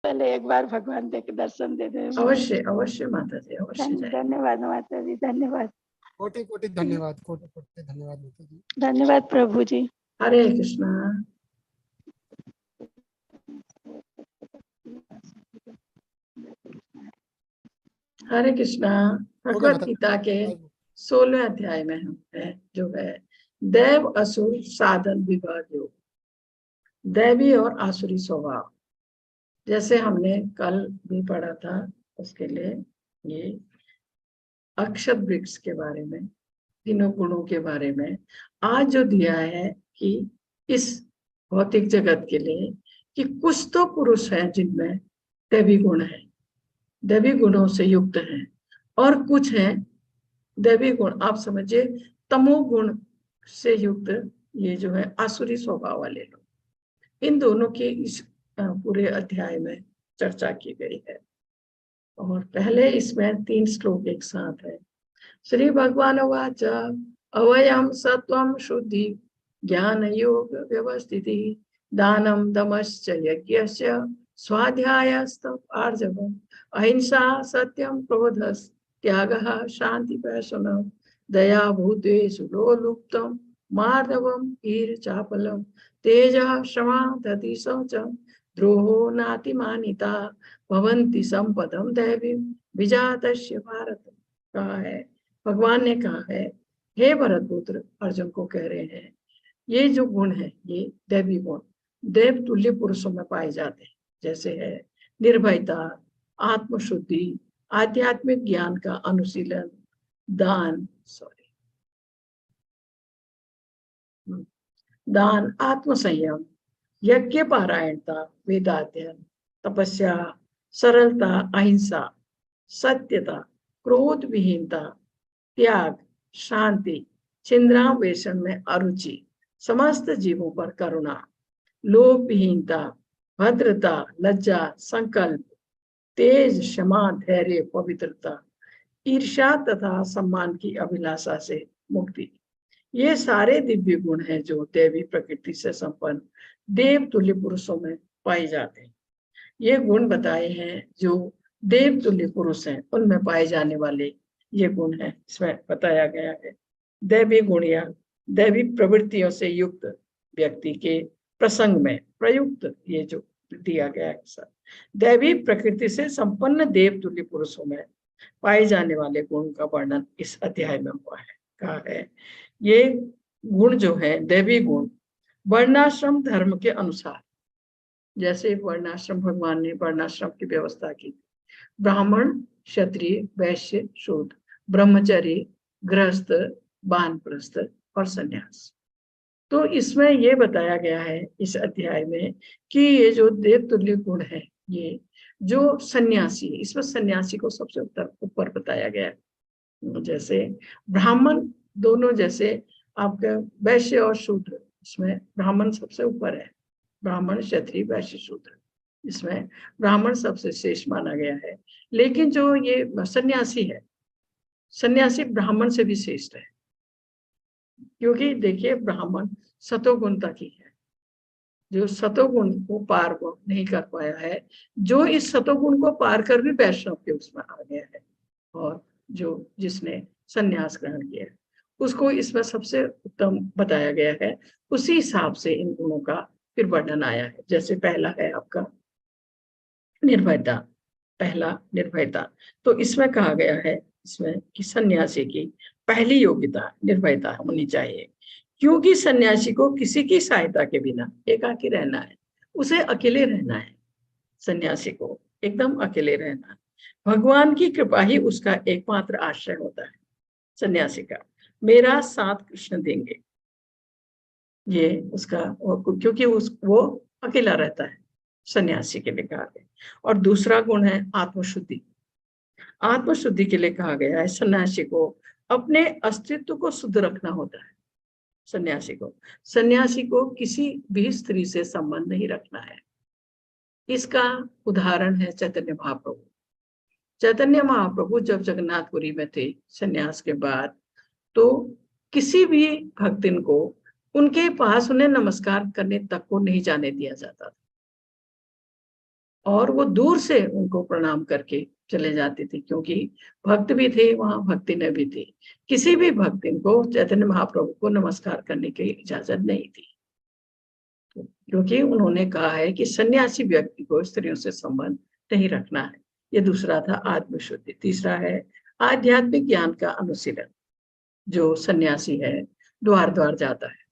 पहले एक बार भगवान देख दर्शन दे दे। अवश्य अवश्य माता जी, अवश्य जाए। धन्यवाद माता जी, धन्यवाद। कोटि कोटि धन्यवाद, कोटि कोटि धन्यवाद माता जी। धन्यवाद प्रभु जी। हरे कृष्णा। हरे कृष्णा। भगवत गीता के 16वें अध्याय में हम है जो है दैव असुर साधन विभाग योग, दैवी और आसुरी स्वभाव। जैसे हमने कल भी पढ़ा था, उसके लिए ये अक्षत वृक्ष के बारे में, तीनों गुणों के बारे में आज जो दिया है कि इस भौतिक जगत के लिए कि कुछ तो पुरुष हैं जिनमें दैवी गुण है, दैवी गुणों से युक्त हैं, और कुछ हैं दैवी गुण आप समझिए तमोगुण से युक्त, ये जो है आसुरी स्वभाव वाले लोग। इन दोनों की इस पूरे अध्याय में चर्चा की गई है। और पहले इसमें 3 श्लोक एक साथ है। श्री भगवान वाच अवयम सत्वम शुद्धि ज्ञान योग व्यवस्थिति दानम दमश्च यज्ञस्य स्वाध्यायस्तप आर्जवम अहिंसा सत्यम क्रोधस् त्यागः शांति पैशनम दया भूतेषु लोलुप्तम मार्दवम ईर चापलम तेजः क्षमा धति शौचम द्रोहो नातिमानिता भवन्ति संपदम दैवी विजातस्य भारत। कहा है, भगवान ने कहा है, हे भरतपुत्र, अर्जुन को कह रहे हैं, ये जो गुण है ये दैवी गुण देव तुल्य पुरुषों में पाए जाते हैं। जैसे है निर्भयता, आत्मशुद्धि, आध्यात्मिक ज्ञान का अनुशीलन, दान, आत्मसंयम, यज्ञ पारायणता, वेदाध्ययन, तपस्या, सरलता, अहिंसा, सत्यता, क्रोध विहीनता, त्याग, शांति, छिंद्रावेशन में अरुचि, समस्त जीवों पर करुणा, लोभ विहीनता, भद्रता, लज्जा, संकल्प, तेज, क्षमा, धैर्य, पवित्रता, ईर्ष्या तथा सम्मान की अभिलाषा से मुक्ति। ये सारे दिव्य गुण हैं जो दैवी प्रकृति से संपन्न देव तुल्य पुरुषों में पाए जाते हैं। ये गुण बताए हैं जो देव तुल्य पुरुष हैं उनमें पाए जाने वाले ये गुण हैं। इसमें बताया गया है दैवी गुण या दैवी प्रवृत्तियों से युक्त व्यक्ति के प्रसंग में प्रयुक्त ये जो दिया गया है सर, दैवी प्रकृति से संपन्न देव तुल्य पुरुषों में पाए जाने वाले गुण का वर्णन इस अध्याय में हुआ है। कहा है ये गुण जो है दैवी गुण वर्णाश्रम धर्म के अनुसार, जैसे वर्णाश्रम भगवान ने वर्णाश्रम की व्यवस्था की, ब्राह्मण, क्षत्रिय, वैश्य, शूद्र, ब्रह्मचारी, गृहस्थ, वानप्रस्थ और सन्यास। तो इसमें ये बताया गया है इस अध्याय में कि ये जो देवतुल्य गुण है, ये जो सन्यासी है, इसमें सन्यासी को सबसे ऊपर बताया गया है। जैसे ब्राह्मण दोनों, जैसे आपका वैश्य और शूद्र, इसमें ब्राह्मण सबसे ऊपर है, ब्राह्मण, क्षत्रिय, वैश्य, शूद्र, इसमें ब्राह्मण सबसे श्रेष्ठ माना गया है। लेकिन जो ये सन्यासी है, सन्यासी ब्राह्मण से भी श्रेष्ठ है, क्योंकि देखिए ब्राह्मण सतोगुण तक ही है। जो सतोगुण को पार नहीं कर पाया है, जो इस सतोगुण को पार कर भी वैष्णव के उसमें आ गया है, और जो जिसने सन्यास ग्रहण किया है उसको इसमें सबसे उत्तम बताया गया है। उसी हिसाब से इन गुणों का फिर वर्णन आया है। जैसे पहला है आपका निर्भयता, पहला निर्भयता, तो इसमें कहा गया है इसमें कि सन्यासी की पहली योग्यता निर्भयता होनी चाहिए, क्योंकि सन्यासी को किसी की सहायता के बिना एकाकी रहना है, उसे अकेले रहना है, सन्यासी को एकदम अकेले रहना है। भगवान की कृपा ही उसका एकमात्र आश्रय होता है सन्यासी का। मेरा साथ कृष्ण देंगे, ये उसका, क्योंकि वो अकेला रहता है, सन्यासी के लिए कहा गया। और दूसरा गुण है आत्मशुद्धि। आत्मशुद्धि के लिए कहा गया है सन्यासी को अपने अस्तित्व को शुद्ध रखना होता है। सन्यासी को किसी भी स्त्री से संबंध नहीं रखना है। इसका उदाहरण है चैतन्य महाप्रभु। चैतन्य महाप्रभु जब जगन्नाथपुरी में थे सन्यास के बाद, तो किसी भी भक्तिन को उनके पास उन्हें नमस्कार करने तक को नहीं जाने दिया जाता था। और वो दूर से उनको प्रणाम करके चले जाते थे, क्योंकि भक्त भी थे वहां, भक्ति ने भी थी। किसी भी भक्त को चैतन्य महाप्रभु को नमस्कार करने की इजाजत नहीं थी, क्योंकि उन्होंने कहा है कि सन्यासी व्यक्ति को स्त्रियों से संबंध नहीं रखना है। ये दूसरा था आत्मशुद्धि। तीसरा है आध्यात्मिक ज्ञान का अनुशीलन। जो सन्यासी है द्वार द्वार जाता है,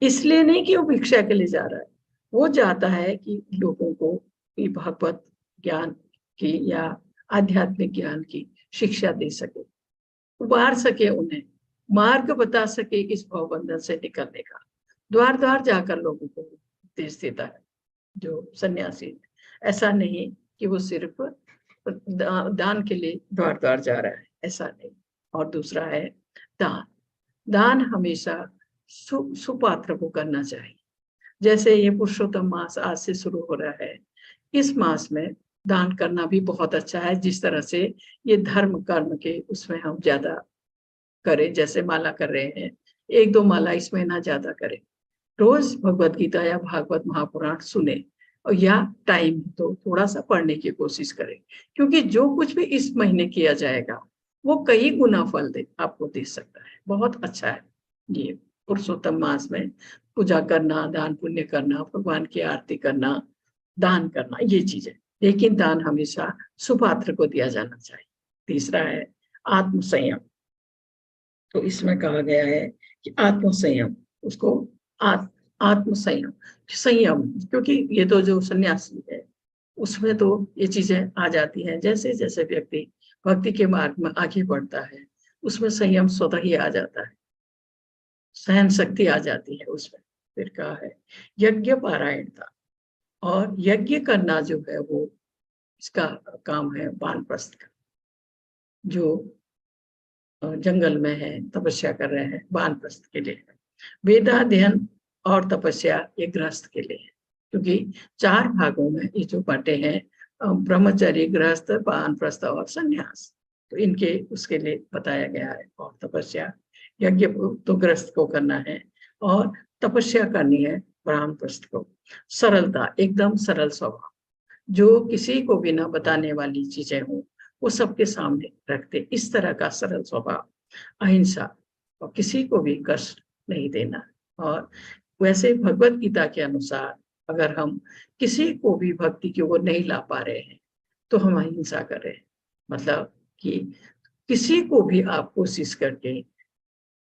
इसलिए नहीं कि वो भिक्षा के लिए जा रहा है, वो जाता है कि लोगों को भगवत ज्ञान की या आध्यात्मिक ज्ञान की शिक्षा दे सके, उबार सके, उन्हें मार्ग बता सके इस भवबंधन से निकलने का। द्वार द्वार जाकर लोगों को उपदेश देता है जो सन्यासी। ऐसा नहीं कि वो सिर्फ दान के लिए द्वार द्वार जा रहा है, ऐसा नहीं। और दूसरा है दान। दान हमेशा सुपात्र को करना चाहिए। जैसे ये पुरुषोत्तम मास आज से शुरू हो रहा है, इस मास में दान करना भी बहुत अच्छा है। जिस तरह से ये धर्म कर्म के उसमें हम ज्यादा करें, जैसे माला कर रहे हैं, 1-2 माला इस महीना ज्यादा करें, रोज भगवत गीता या भागवत महापुराण सुने, और या टाइम तो थोड़ा सा पढ़ने की कोशिश करें, क्योंकि जो कुछ भी इस महीने किया जाएगा वो कई गुना फल आपको दे सकता है। बहुत अच्छा है ये पुरुषोत्तम मास में पूजा करना, दान पुण्य करना, भगवान की आरती करना, दान करना, ये चीजें। लेकिन दान हमेशा सुपात्र को दिया जाना चाहिए। तीसरा है आत्मसंयम। तो इसमें कहा गया है कि आत्मसंयम, उसको आत्मसंयम, संयम, क्योंकि ये तो जो सन्यासी है उसमें तो ये चीजें आ जाती हैं। जैसे जैसे व्यक्ति भक्ति के मार्ग में आगे बढ़ता है उसमें संयम स्वतः ही आ जाता है, सहन शक्ति आ जाती है उसमें। फिर कहा है यज्ञ पारायणता। और यज्ञ करना जो है वो इसका काम है वानप्रस्थ का। जो जंगल में है, तपस्या कर रहे हैं, वानप्रस्थ के लिए है। वेदाध्ययन और तपस्या ये गृहस्थ के लिए है, क्योंकि 4 भागों में ये जो बांटे हैं, ब्रह्मचर्य, गृहस्थ, वानप्रस्थ और संन्यास, तो इनके उसके लिए बताया गया है। और तपस्या, यज्ञ तो गृहस्थ को करना है और तपस्या करनी है वानप्रस्थ को। सरलता, एकदम सरल स्वभाव, जो किसी को बिना बताने वाली चीजें हो वो सबके सामने रखते, इस तरह का सरल स्वभाव। अहिंसा, और किसी को भी कष्ट नहीं देना। और वैसे भगवत गीता के अनुसार अगर हम किसी को भी भक्ति की ओर नहीं ला पा रहे हैं तो हम अहिंसा करें, मतलब कि किसी को भी आप कोशिश करके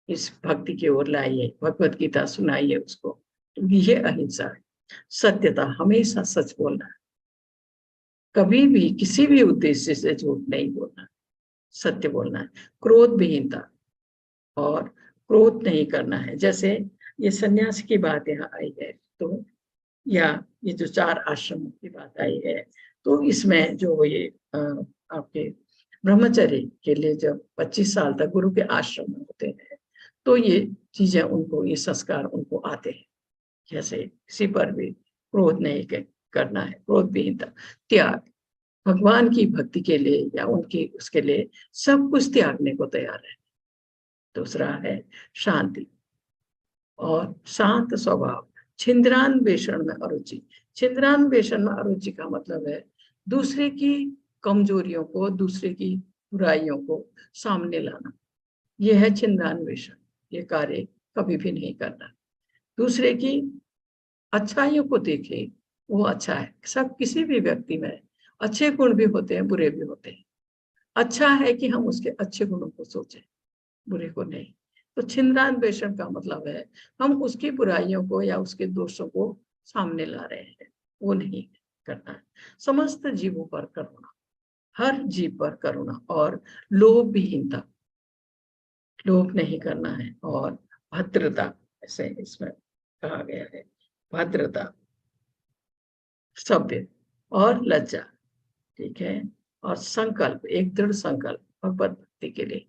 इस भक्ति की ओर लाइए, भगवत गीता सुनाइए उसको, तो ये अहिंसा है। सत्यता, हमेशा सच बोलना, कभी भी किसी भी उद्देश्य से झूठ नहीं बोलना, सत्य बोलना है। क्रोध विहीनता, और क्रोध नहीं करना है। जैसे ये सन्यास की बात यहाँ आई है, तो या ये जो 4 आश्रमों की बात आई है, तो इसमें जो ये आपके ब्रह्मचर्य के लिए जब 25 साल तक गुरु के आश्रम में होते हैं, तो ये चीजें उनको, ये संस्कार उनको आते हैं। जैसे किसी पर भी क्रोध नहीं करना है, क्रोध विहीनता, त्याग, भगवान की भक्ति के लिए या उनकी उसके लिए सब कुछ त्यागने को तैयार है। दूसरा है शांति और शांत स्वभाव। छिंद्रान्वेषण में अरुचि। छिंद्रान्वेषण में अरुचि का मतलब है दूसरे की कमजोरियों को, दूसरे की बुराइयों को सामने लाना, यह है छिंद्रान्वेषण। ये कार्य कभी भी नहीं करना। दूसरे की अच्छाइयों को देखे, वो अच्छा है। सब, किसी भी व्यक्ति में अच्छे गुण भी होते हैं, बुरे भी होते हैं। अच्छा है कि हम उसके अच्छे गुणों को सोचें, बुरे को नहीं। तो छिंद्रान्वेषण का मतलब है हम उसकी बुराइयों को या उसके दोषों को सामने ला रहे हैं, वो नहीं करना है। समस्त जीवों पर करुणा, हर जीव पर करुणा। और लोभ विहीनता, लोभ नहीं करना है। और भद्रता, ऐसे इसमें कहा गया है, भद्रता, सभ्य और लज्जा, ठीक है। और संकल्प, एक दृढ़ संकल्प भगवत भक्ति के लिए,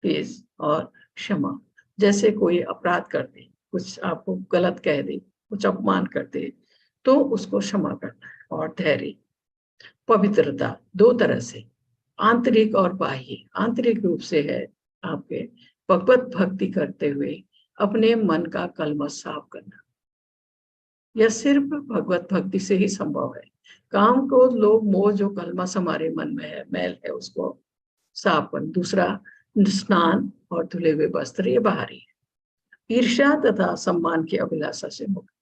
तेज और क्षमा। जैसे कोई अपराध कर दे, कुछ आपको गलत कह दे, कुछ अपमान कर दे, तो उसको क्षमा करना है। और धैर्य, पवित्रता, 2 तरह से, आंतरिक और बाह्य। आंतरिक रूप से है आपके भगवत भक्ति करते हुए अपने मन का कलमश साफ करना, यह सिर्फ भगवत भक्ति से ही संभव है। काम, क्रोध, लोभ, मोह जो कलमश हमारे मन में है, मैल है, उसको साफ कर। दूसरा, स्नान और धुले हुए वस्त्र, ये बाहरी है। ईर्ष्या तथा सम्मान की अभिलाषा से मुक्त,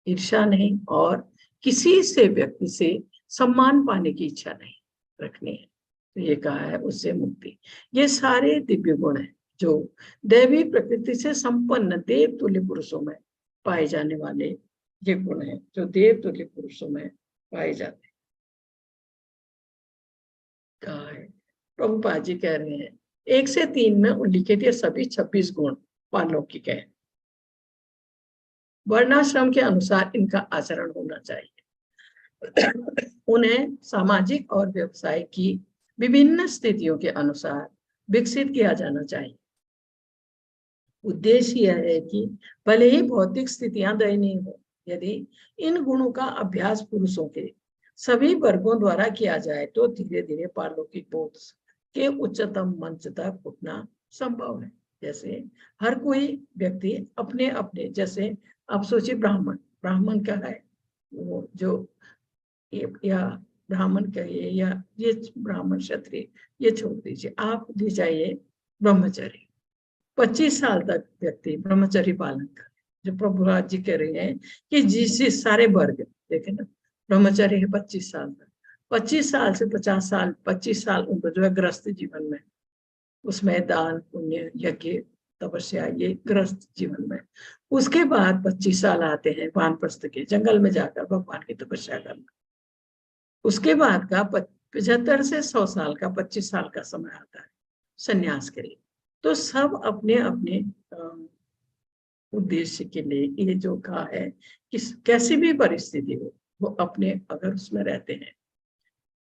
ईर्ष्या नहीं और किसी से व्यक्ति से सम्मान पाने की इच्छा नहीं रखनी है, तो ये कहा है उससे मुक्ति। ये सारे दिव्य गुण हैं जो दैवी प्रकृति से संपन्न देव तुल्य पुरुषों में पाए जाने वाले ये गुण हैं, जो देव तुल्य पुरुषों में पाए जाते हैं। कहा है प्रभुपाद जी कह रहे हैं 1 से 3 में उल्लिखित ये सभी 26 गुण पारलौकिक है। वर्णाश्रम के अनुसार इनका आचरण होना चाहिए। उन्हें सामाजिक और व्यवसाय की विभिन्न स्थितियों के अनुसार विकसित किया जाना चाहिए। उद्देश्य यह है कि भले ही भौतिक स्थितियां दयनीय हो, यदि इन गुणों का अभ्यास पुरुषों के सभी वर्गों द्वारा किया जाए तो धीरे धीरे पारलौकिक बोध के उच्चतम मंच तक उठना संभव है। जैसे हर कोई व्यक्ति अपने अपने, जैसे आप सोचिए ब्राह्मण क्या है, वो जो या ब्राह्मण कहिए या ये ब्राह्मण क्षत्रिय, ये छोड़ दीजिए, आप ले जाइए ब्रह्मचर्य। 25 साल तक व्यक्ति ब्रह्मचर्य पालन करे, जो प्रभुपाद जी कह रहे हैं कि जिस सारे वर्ग देखे ना, ब्रह्मचर्य है 25 साल तक, 25 साल से 50 साल, 25 साल उनको जो है गृहस्थ जीवन में, उसमें दान पुण्य यज्ञ तपस्या, ये गृहस्थ जीवन में। उसके बाद 25 साल आते हैं वानप्रस्थ के, जंगल में जाकर भगवान की तपस्या करना। उसके बाद का 75 से 100 साल का 25 साल का समय आता है संन्यास के लिए। तो सब अपने अपने उद्देश्य के लिए ये जो कहा है कि कैसी भी परिस्थिति हो वो अपने अगर उसमें रहते हैं,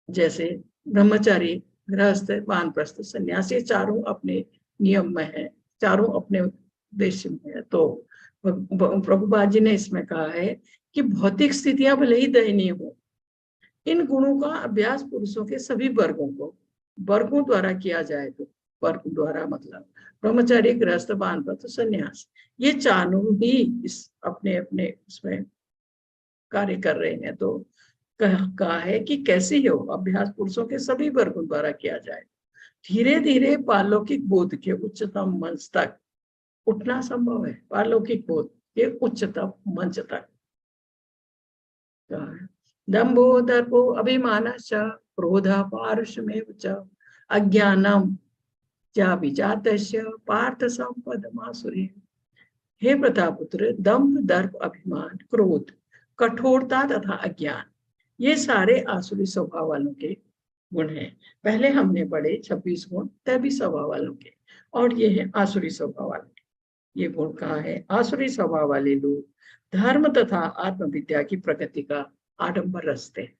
जैसे ब्रह्मचारी, गृहस्थ, वानप्रस्थ, संन्यास, ये चारों अपने नियम में है, चारों अपने उद्देश्य में है। तो प्रभुपाद जी ने इसमें कहा है कि भौतिक स्थितियां भले ही दयनीय हो, इन गुणों का अभ्यास पुरुषों के सभी वर्गों द्वारा किया जाए तो, वर्ग द्वारा मतलब ब्रह्मचारी, गृहस्थ, वानप्रस्थ, संन्यास, ये चारों ही इस अपने अपने उसमें कार्य कर रहे हैं। तो कहा है कि कैसे हो अभ्यास पुरुषों के सभी वर्गों द्वारा किया जाए, धीरे धीरे पारलौकिक बोध के उच्चतम मंच तक उठना संभव है। पारलौकिक बोध के उच्चतम मंच तक दंभो दर्पो अभिमानश्च क्रोध पारुष्यमेव च अज्ञानम च विजातस्य पार्थ संपदमासुरी। हे प्रतापपुत्र, दंभ, दर्प, अभिमान, क्रोध, कठोरता तथा अज्ञान, ये सारे आसुरी स्वभाव वालों के गुण हैं। पहले हमने पढ़े 26 गुण दैवी स्वभाव वालों के, और ये है आसुरी स्वभाव वालों के। ये गुण कहाँ है? आसुरी स्वभाव वाले लोग धर्म तथा आत्मविद्या की प्रगति का आडंबर रचते हैं।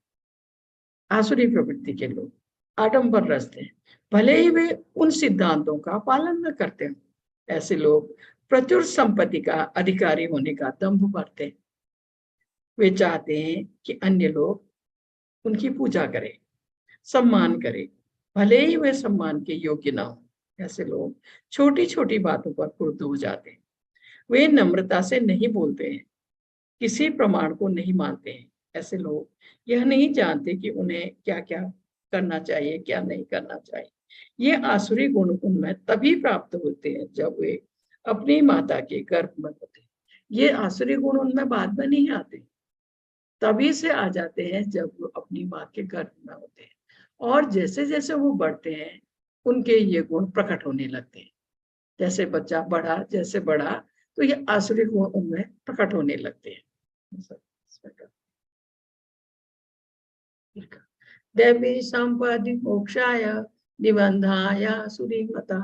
आसुरी प्रवृत्ति के लोग आडंबर रचते हैं, भले ही वे उन सिद्धांतों का पालन न करते हो। ऐसे लोग प्रचुर संपत्ति का अधिकारी होने का दंभ भरते हैं। वे चाहते हैं कि अन्य लोग उनकी पूजा करें, सम्मान करें, भले ही वे सम्मान के योग्य ना हो। ऐसे लोग छोटी छोटी बातों पर क्रुद्ध हो जाते हैं। वे नम्रता से नहीं बोलते हैं, किसी प्रमाण को नहीं मानते हैं। ऐसे लोग यह नहीं जानते कि उन्हें क्या क्या करना चाहिए, क्या नहीं करना चाहिए। ये आसुरी गुण उनमें तभी प्राप्त होते हैं जब वे अपनी माता के गर्भ में होते हैं। ये आसुरी गुण उनमें बाद में नहीं आते, तभी से आ जाते हैं जब वो अपनी माँ के गर्भ में होते हैं। और जैसे जैसे वो बढ़ते हैं उनके ये गुण प्रकट होने लगते हैं। जैसे बच्चा बढ़ा, जैसे बढ़ा, तो ये आसुरी गुण उनमें प्रकट होने लगते हैं। देवी संपदि मोक्षाय निबंधाय सुरीमता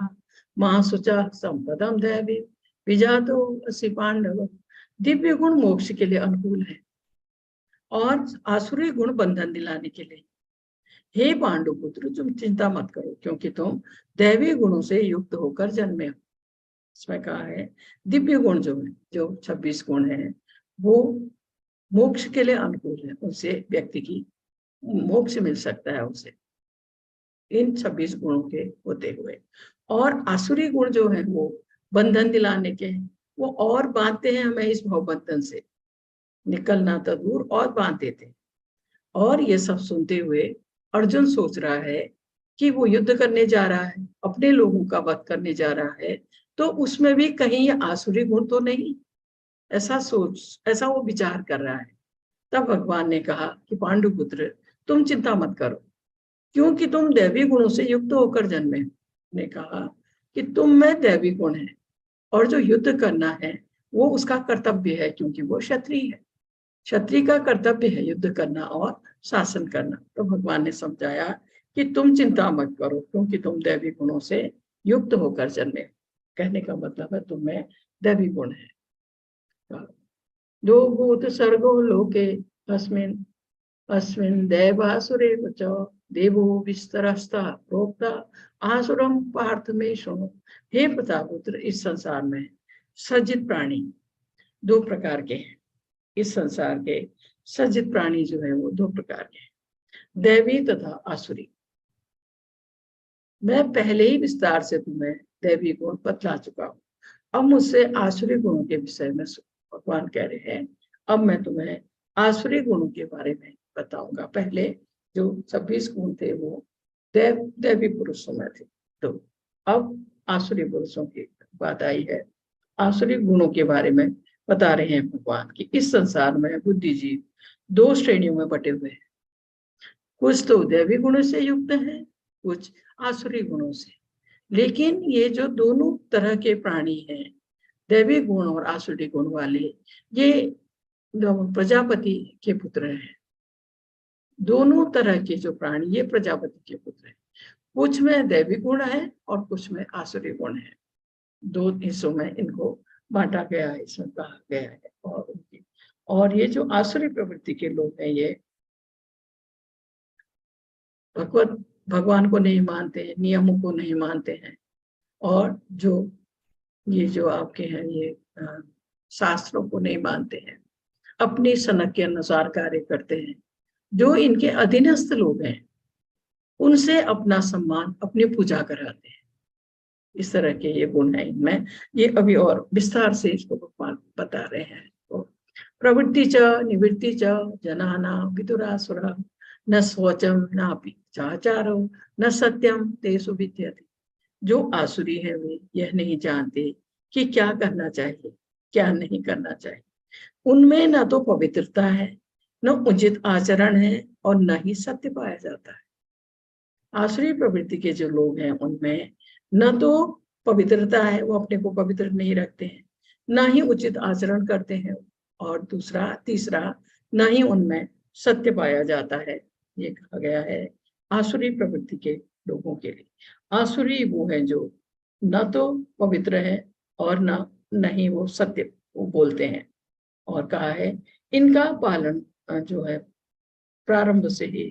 महासुचा संपदम देवी विजातो असि पांडव। दिव्य गुण मोक्ष के लिए अनुकूल है और आसुरी गुण बंधन दिलाने के लिए। हे पांडु पुत्र, तुम चिंता मत करो, क्योंकि तुम दैवी गुणों से युक्त होकर जन्मे हो। इसमें कहा है दिव्य गुण जो 26 गुण है वो मोक्ष के लिए अनुकूल है, उनसे व्यक्ति की मोक्ष मिल सकता है उसे, इन 26 गुणों के होते हुए। और आसुरी गुण जो है वो बंधन दिलाने के हैं, वो और बांधते हैं हमें इस भव बंधन से। निकलना तो दूर और बांधते थे। और ये सब सुनते हुए अर्जुन सोच रहा है कि वो युद्ध करने जा रहा है, अपने लोगों का वध करने जा रहा है, तो उसमें भी कहीं ये आसुरी गुण तो नहीं, ऐसा वो विचार कर रहा है। तब भगवान ने कहा कि पांडुपुत्र, तुम चिंता मत करो, क्योंकि तुम दैवी गुणों से युक्त होकर जन्मे हो। ने कहा कि तुम में दैवी गुण है, और जो युद्ध करना है वो उसका कर्तव्य है, क्योंकि वो क्षत्रिय है। क्षत्रिय का कर्तव्य है युद्ध करना और शासन करना। तो भगवान ने समझाया कि तुम चिंता मत करो, क्योंकि तुम दैवी गुणों से युक्त होकर जन्मे। कहने का मतलब है तुम्हें दैवी गुण है। जो भूत सर्गो लोके अस्मिन् अस्मिन् दैवासुरे च देवो विस्तरस्ता प्रोक्ता आसुरम पार्थ में सुनो। हे प्रतापुत्र, इस संसार में सज्जित प्राणी दो प्रकार के हैं। इस संसार के सज्जित प्राणी जो है वो दो प्रकार के हैं, दैवी तथा आसुरी। मैं पहले ही विस्तार से तुम्हें दैवी गुण बतला चुका हूँ। अब मुझसे आसुरी गुणों के विषय में भगवान कह रहे हैं, अब मैं तुम्हें आसुरी गुणों के बारे में बताऊंगा। पहले जो 26 गुण थे वो दैवी पुरुषों में थे, तो अब आसुरी पुरुषों की बात आई है। आसुरी गुणों के बारे में बता रहे हैं भगवान कि इस संसार में बुद्धिजीव दो श्रेणियों में बटे हुए हैं। कुछ तो दैवी गुणों से युक्त है, कुछ आसुरी गुणों से। लेकिन ये जो दोनों तरह के प्राणी हैं, दैवी गुण और आसुरी गुण वाले, ये प्रजापति के पुत्र हैं। दोनों तरह के जो प्राणी ये प्रजापति के पुत्र हैं। कुछ में दैवी गुण है और कुछ में आसुरी गुण है। दो हिस्सों में इनको बांटा गया है, इसमें कहा गया है। और ये जो आसुरी प्रवृत्ति के लोग हैं, ये भगवान को नहीं मानते हैं, नियमों को नहीं मानते हैं, और जो आपके हैं ये शास्त्रों को नहीं मानते हैं, अपनी सनक के अनुसार कार्य करते हैं। जो इनके अधीनस्थ लोग हैं उनसे अपना सम्मान, अपनी पूजा कराते हैं। इस तरह के ये गुण है इनमें। ये अभी और विस्तार से इसको भगवान बता रहे हैं। तो प्रवृत्ति च निवृत्ति च जनाना विदुरासुरा न स्वचम नापि चाचारो न सत्यम तेषु विद्यते। जो आसुरी है वे यह नहीं जानते कि क्या करना चाहिए, क्या नहीं करना चाहिए। उनमें न तो पवित्रता है, न उचित आचरण है, और न ही सत्य पाया जाता है। आसुरी प्रवृत्ति के जो लोग हैं उनमें न तो पवित्रता है, वो अपने को पवित्र नहीं रखते हैं, न ही उचित आचरण करते हैं, और तीसरा न ही उनमें सत्य पाया जाता है। ये कहा गया है आसुरी प्रवृत्ति के लोगों के लिए। आसुरी वो है जो न तो पवित्र है और न ही वो सत्य वो बोलते हैं। और कहा है इनका पालन जो है प्रारंभ से ही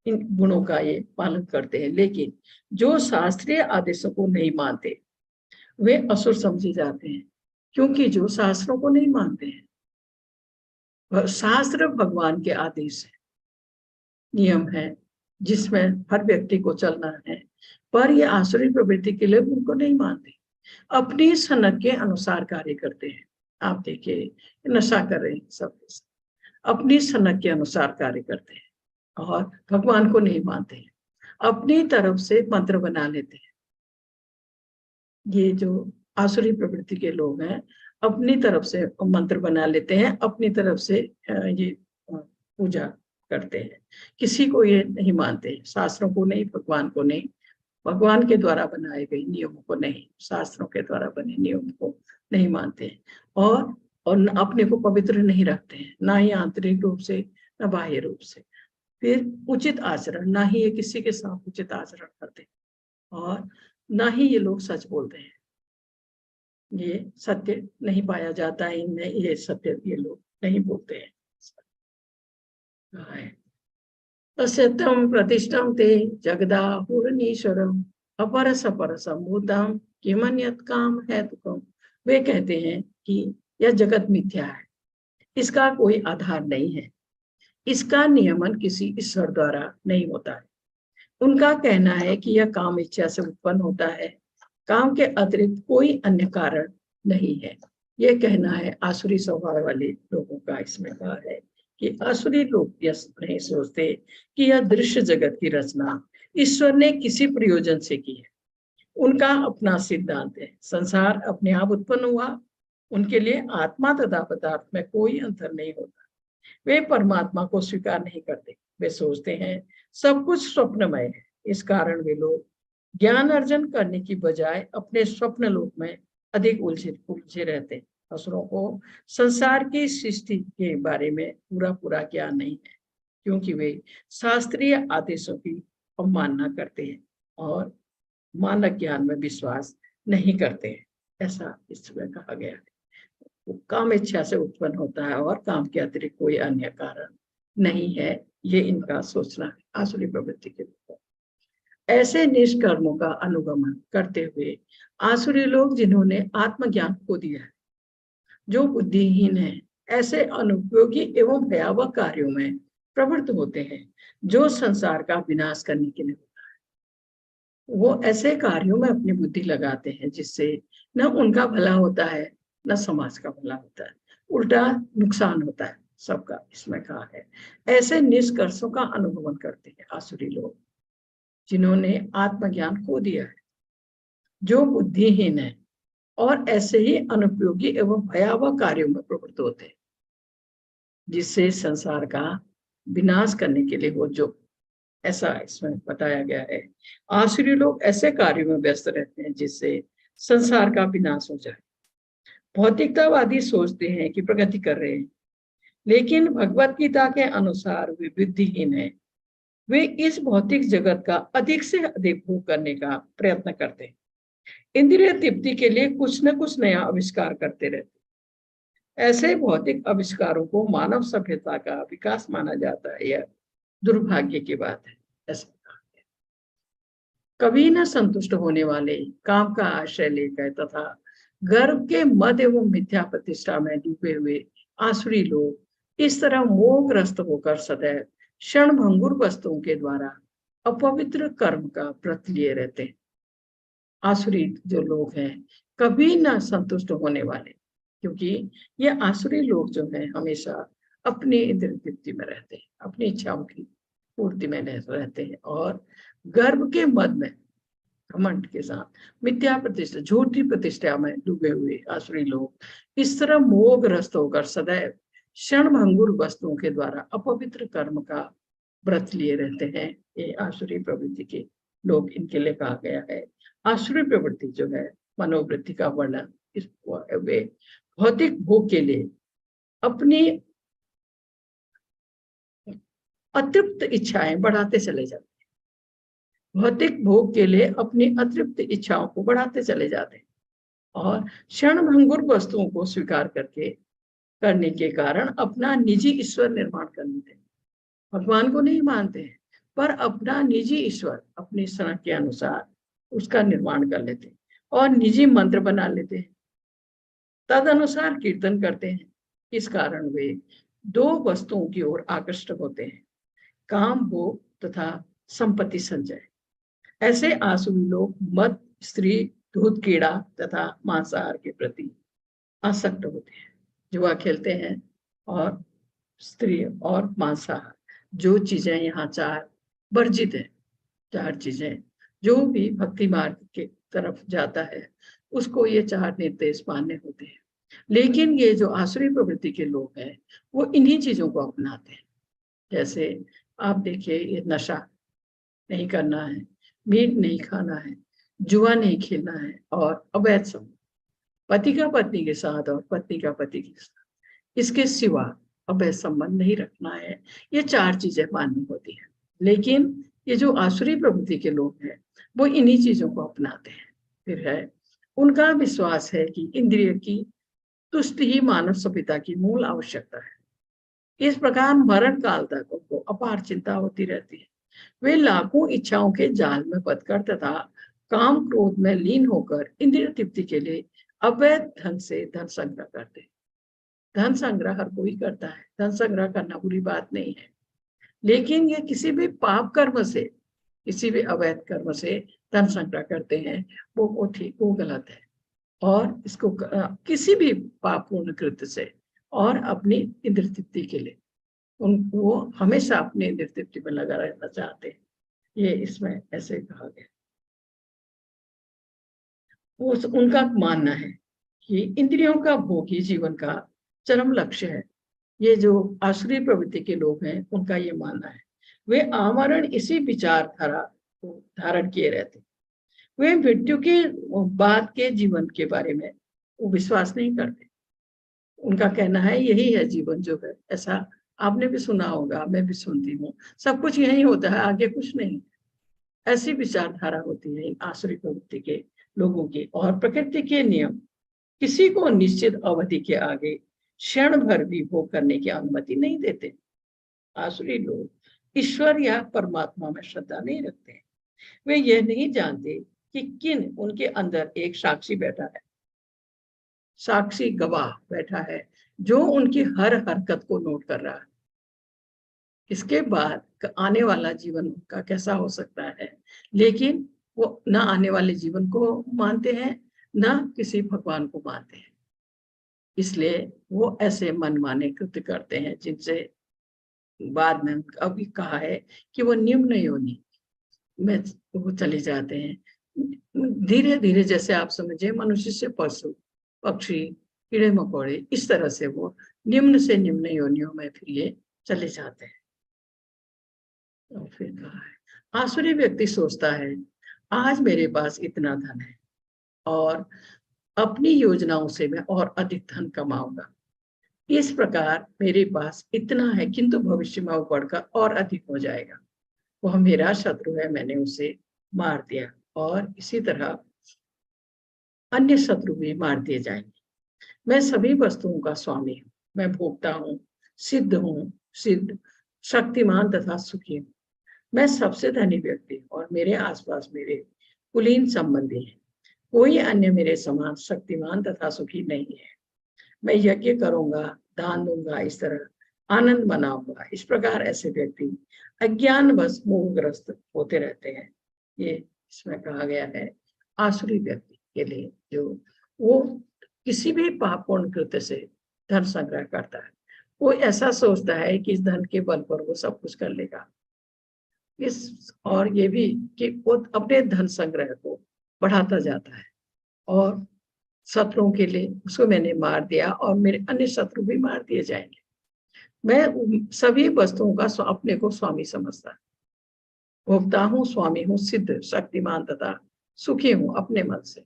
इन गुणों का ये पालन करते हैं। लेकिन जो शास्त्रीय आदेशों को नहीं मानते वे असुर समझे जाते हैं, क्योंकि जो शास्त्रों को नहीं मानते हैं, शास्त्र भगवान के आदेश है, नियम है जिसमें हर व्यक्ति को चलना है। पर ये आसुरी प्रवृत्ति के लिए उनको नहीं मानते, अपनी सनक के अनुसार कार्य करते हैं। आप देखिए नशा कर रहे हैं, सब अपनी सनक के अनुसार कार्य करते हैं और भगवान को नहीं मानते हैं, अपनी तरफ से मंत्र बना लेते हैं। ये जो आसुरी प्रवृत्ति के लोग हैं अपनी तरफ से मंत्र बना लेते हैं, अपनी तरफ से ये पूजा करते हैं, किसी को ये नहीं मानते, शास्त्रों को नहीं, भगवान को नहीं, भगवान के द्वारा बनाए गए नियमों को नहीं, शास्त्रों के द्वारा बने नियमों को नहीं मानते हैं, और अपने को पवित्र नहीं रखते हैं, ना ही आंतरिक रूप से न बाह्य रूप से। फिर उचित आचरण, ना ही ये किसी के साथ उचित आचरण करते हैं, और ना ही ये लोग सच बोलते हैं। ये सत्य नहीं पाया जाता है इनमें, ये सत्य ये लोग नहीं बोलते हैं। सत्यम प्रतिष्ठम ते जगदाहुरनीश्वरम अपर सपर संभूतम किमन्यत काम है तुकम। वे कहते हैं कि यह जगत मिथ्या है, इसका कोई आधार नहीं है, इसका नियमन किसी ईश्वर द्वारा नहीं होता है। उनका कहना है कि यह काम इच्छा से उत्पन्न होता है, काम के अतिरिक्त कोई अन्य कारण नहीं है। ये कहना है आसुरी स्वभाव वाले लोगों का। इसमें कहा है कि आसुरी लोग यह नहीं सोचते कि यह दृश्य जगत की रचना ईश्वर ने किसी प्रयोजन से की है। उनका अपना सिद्धांत है, संसार अपने आप उत्पन्न हुआ। उनके लिए आत्मा तथा पदार्थ में कोई अंतर नहीं होता। वे परमात्मा को स्वीकार नहीं करते। वे सोचते हैं सब कुछ स्वप्नमय है। इस कारण वे लोग ज्ञान अर्जन करने की बजाय अपने स्वप्न लोक में अधिक उलझे रहते हैं। असुरों को संसार की सृष्टि के बारे में पूरा ज्ञान नहीं है, क्योंकि वे शास्त्रीय आदेशों की अवमानना करते हैं और मानक ज्ञान में विश्वास नहीं करते हैं। ऐसा इसमें कहा गया है। वो काम इच्छा से उत्पन्न होता है और काम के अतिरिक्त कोई अन्य कारण नहीं है, ये इनका सोचना है आसुरी प्रवृत्ति के ऊपर। ऐसे निष्कर्मों का अनुगमन करते हुए आसुरी लोग जिन्होंने आत्मज्ञान खो दिया है, जो बुद्धिहीन है, ऐसे अनुपयोगी एवं भयावह कार्यों में प्रवृत्त होते हैं जो संसार का विनाश करने के लिए होता है। वो ऐसे कार्यों में अपनी बुद्धि लगाते हैं जिससे न उनका भला होता है न समाज का भला होता है, उल्टा नुकसान होता है सबका। इसमें कहा है ऐसे निष्कर्षों का अनुगमन करते हैं आसुरी लोग जिन्होंने आत्मज्ञान खो दिया है, जो बुद्धिहीन है और ऐसे ही अनुपयोगी एवं भयावह कार्यों में प्रवृत्त होते हैं जिससे संसार का विनाश करने के लिए हो। जो ऐसा इसमें बताया गया है, आसुरी लोग ऐसे कार्यों में व्यस्त रहते हैं जिससे संसार का विनाश हो जाए। भौतिकतावादी सोचते हैं कि प्रगति कर रहे हैं, लेकिन भगवत गीता के अनुसार वे बुद्धिहीन हैं। वे इस भौतिक जगत का अधिक से अधिक भोग करने का प्रयत्न करते हैं, इंद्रिय तृप्ति के लिए कुछ न कुछ नया आविष्कार करते रहते। ऐसे भौतिक आविष्कारों को मानव सभ्यता का विकास माना जाता है। यह दुर्भाग्य की बात है। ऐसा कभी न संतुष्ट होने वाले, काम का आश्रय लेकर तथा गर्व के मद एवं मिथ्या प्रतिष्ठा में डूबे हुए आसुरी लोग इस तरह मोहग्रस्त होकर सदैव क्षणभंगुर वस्तुओं के द्वारा अपवित्र कर्म का व्रत लिए रहते हैं। आसुरी जो लोग हैं कभी ना संतुष्ट होने वाले, क्योंकि ये आसुरी लोग जो हैं हमेशा अपनी इंद्रिय तृप्ति में रहते हैं, अपनी इच्छाओं की पूर्ति में रहते हैं और गर्व के मद में, घमंड के साथ, मिथ्या प्रतिष्ठा, झूठी प्रतिष्ठा में डूबे हुए आसुरी लोग इस तरह मोहग्रस्त होकर सदैव क्षणभंगुर वस्तुओं के द्वारा अपवित्र कर्म का व्रत लिए रहते हैं। ये आसुरी प्रवृत्ति के लोग, इनके लिए कहा गया है। आसुरी प्रवृत्ति जो है मनोवृत्ति का वर्णन इस वे भौतिक भोग के लिए अपनी अतृप्त इच्छाएं बढ़ाते चले जाते हैं। भौतिक भोग के लिए अपनी अतृप्त इच्छाओं को बढ़ाते चले जाते हैं और क्षणभंगुर वस्तुओं को स्वीकार करने के कारण अपना निजी ईश्वर निर्माण कर लेते हैं। भगवान को नहीं मानते हैं पर अपना निजी ईश्वर अपनी शरण के अनुसार उसका निर्माण कर लेते हैं और निजी मंत्र बना लेते हैं, तद अनुसार कीर्तन करते हैं। इस कारण वे दो वस्तुओं की ओर आकृष्ट होते हैं, काम भोग तथा संपत्ति संचय। ऐसे आसुरी लोग मद, स्त्री, दूध, कीड़ा तथा मांसाहार के प्रति आसक्त होते हैं, जुआ खेलते हैं और स्त्री और मांसाहार, जो चीजें यहाँ चार वर्जित है, चार चीजें जो भी भक्ति मार्ग के तरफ जाता है उसको ये चार निर्देश मान्य होते हैं। लेकिन ये जो आसुरी प्रवृत्ति के लोग हैं वो इन्हीं चीजों को अपनाते हैं। जैसे आप देखिए, ये नशा नहीं करना है, मीट नहीं खाना है, जुआ नहीं खेलना है और अवैध संबंध, पति का पत्नी के साथ और पत्नी का पति के साथ, इसके सिवा अवैध संबंध नहीं रखना है। ये चार चीजें मान्य होती हैं। लेकिन ये जो आसुरी प्रवृत्ति के लोग हैं वो इन्हीं चीजों को अपनाते हैं। फिर है उनका विश्वास है कि इंद्रिय की तुष्टि ही मानव सभ्यता की मूल आवश्यकता है। इस प्रकार मरण काल तक उनको अपार चिंता होती रहती है। वे लाखों इच्छाओं के जाल में बंधकर तथा काम क्रोध में लीन होकर इंद्रिय तृप्ति के लिए अवैध ढंग से धन संग्रह करते हैं। धन संग्रह हर कोई करता है, धन संग्रह करना बुरी बात नहीं है, लेकिन ये किसी भी पाप कर्म से, किसी भी अवैध कर्म से धन संग्रह करते हैं, वो ठीक, वो गलत है। और इसको किसी भी पापपूर्ण कृत्य से और अपनी इंद्र तृप्ति के लिए वो हमेशा अपने इंद्र तृप्ति में लगा रहना चाहते हैं। ये इसमें ऐसे कहा गया। उनका मानना है कि इंद्रियों का भोग ही जीवन का चरम लक्ष्य है। ये जो आसुरी प्रवृत्ति के लोग हैं उनका ये मानना है। वे आमरण इसी विचारधारा को धारण किए रहते। वे मृत्यु के बाद के जीवन के बारे में वो विश्वास नहीं करते। उनका कहना है यही है जीवन जो है। ऐसा आपने भी सुना होगा, मैं भी सुनती हूँ, सब कुछ यही होता है, आगे कुछ नहीं। ऐसी विचारधारा होती है आसुरी प्रवृत्ति के लोगों की। और प्रकृति के नियम किसी को निश्चित अवधि के आगे क्षण भर भी भोग करने की अनुमति नहीं देते। आसुरी लोग ईश्वर या परमात्मा में श्रद्धा नहीं रखते हैं। वे यह नहीं जानते कि किन उनके अंदर एक साक्षी बैठा है, साक्षी गवाह बैठा है जो उनकी हर हरकत को नोट कर रहा है। इसके बाद आने वाला जीवन का कैसा हो सकता है, लेकिन वो ना आने वाले जीवन को मानते हैं ना किसी भगवान को मानते हैं। इसलिए वो ऐसे मनमाने कृत्य करते हैं जिनसे बाद में अभी कहा है कि वो निम्न योनि में वो चले जाते हैं। धीरे धीरे जैसे आप समझे मनुष्य से पशु पक्षी कीड़े मकोड़े इस तरह से वो निम्न से निम्न योनियों में फिर ये चले जाते हैं। और फिर कहा है आसुरी व्यक्ति सोचता है आज मेरे पास इतना धन है और अपनी योजनाओं से मैं और अधिक धन कमाऊंगा। इस प्रकार मेरे पास इतना है किंतु भविष्य में वो बढ़कर और अधिक हो जाएगा। वह मेरा शत्रु है, मैंने उसे मार दिया और इसी तरह अन्य शत्रु भी मार दिए जाएंगे। मैं सभी वस्तुओं का स्वामी हूँ, मैं भोगता हूँ, सिद्ध शक्तिमान तथा सुखी हूँ। मैं सबसे धनी व्यक्ति और मेरे आसपास मेरे कुलीन संबंधी हैं। कोई अन्य मेरे समान शक्तिमान तथा सुखी नहीं है। मैं यज्ञ करूंगा, दान दूंगा, इस तरह आनंद मनाऊंगा। इस प्रकार ऐसे व्यक्ति अज्ञान बस मोहग्रस्त होते रहते हैं। ये इसमें कहा गया है आसुरी व्यक्ति के लिए जो वो किसी भी पापपूर्ण कृत्य से धन संग्रह करता है। वो ऐसा सोचता है कि इस धन के बल पर वो सब कुछ कर लेगा। और ये भी कि वो अपने धन संग्रह को बढ़ाता जाता है और शत्रुओं के लिए उसको मैंने मार दिया और मेरे अन्य शत्रु भी मार दिए जाएंगे। मैं सभी वस्तुओं का अपने को स्वामी समझता है। भोक्ता हूँ, स्वामी हूँ, सिद्ध शक्तिमान तथा सुखी हूँ अपने मन से।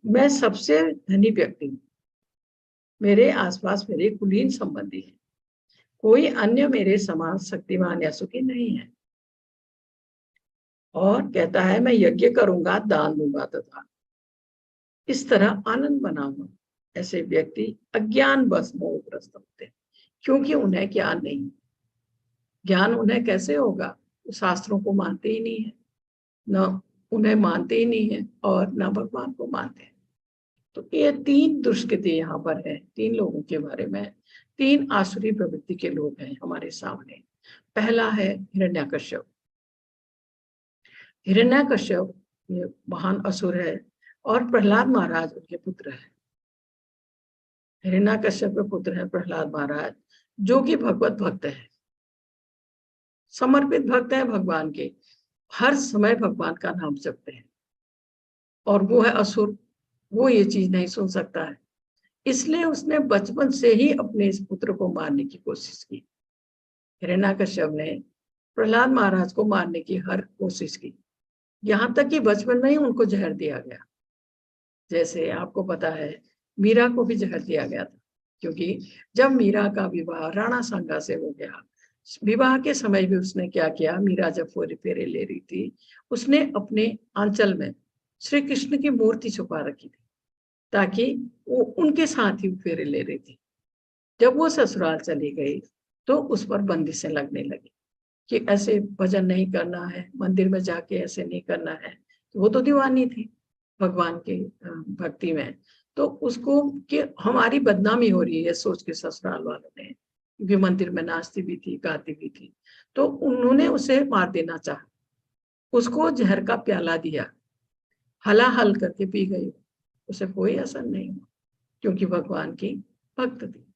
मैं सबसे धनी व्यक्ति हूँ, मेरे आसपास मेरे कुलीन संबंधी हैं। कोई अन्य मेरे समान शक्तिमान या सुखी नहीं है। और कहता है मैं यज्ञ करूंगा, दान दूंगा तथा इस तरह आनंद मनाऊंगा। ऐसे व्यक्ति अज्ञान बस मोहग्रस्त होते हैं क्योंकि उन्हें ज्ञान नहीं। ज्ञान उन्हें कैसे होगा, शास्त्रों को मानते ही नहीं है, न उन्हें मानते ही नहीं है और न भगवान को मानते हैं। तो ये तीन दुष्कृति यहाँ पर है, तीन लोगों के बारे में। तीन आसुरी प्रवृत्ति के लोग हैं हमारे सामने। पहला है हिरण्यकश्यप। हिरण्यकश्यप ये महान असुर है और प्रहलाद महाराज उनके पुत्र है। हिरण्यकश्यप के पुत्र है प्रहलाद महाराज जो कि भगवत भक्त है, समर्पित भक्त है भगवान के, हर समय भगवान का नाम जपते हैं। और वो है असुर, वो ये चीज नहीं सुन सकता है, इसलिए उसने बचपन से ही अपने इस पुत्र को मारने की कोशिश की। हिरण्यकश्यप ने प्रहलाद महाराज को मारने की हर कोशिश की, यहाँ तक कि बचपन में ही उनको जहर दिया गया। जैसे आपको पता है मीरा को भी जहर दिया गया था, क्योंकि जब मीरा का विवाह राणा सांगा से हो गया, विवाह के समय भी उसने क्या किया, मीरा जब फेरे ले रही थी उसने अपने आंचल में श्री कृष्ण की मूर्ति छुपा रखी थी ताकि वो उनके साथ ही फेरे ले रही थी। जब वो ससुराल चली गई तो उस पर बंदिशें लगने लगी कि ऐसे भजन नहीं करना है, मंदिर में जाके ऐसे नहीं करना है। तो वो तो दीवानी थी भगवान के भक्ति में, तो उसको कि हमारी बदनामी हो रही है सोच के ससुराल वालों ने, क्योंकि मंदिर में नाचती भी थी गाती भी थी, तो उन्होंने उसे मार देना चाहा। उसको जहर का प्याला दिया, हलाहल करके पी गई, उसे कोई असर नहीं हुआ, क्योंकि भगवान की भक्त थी।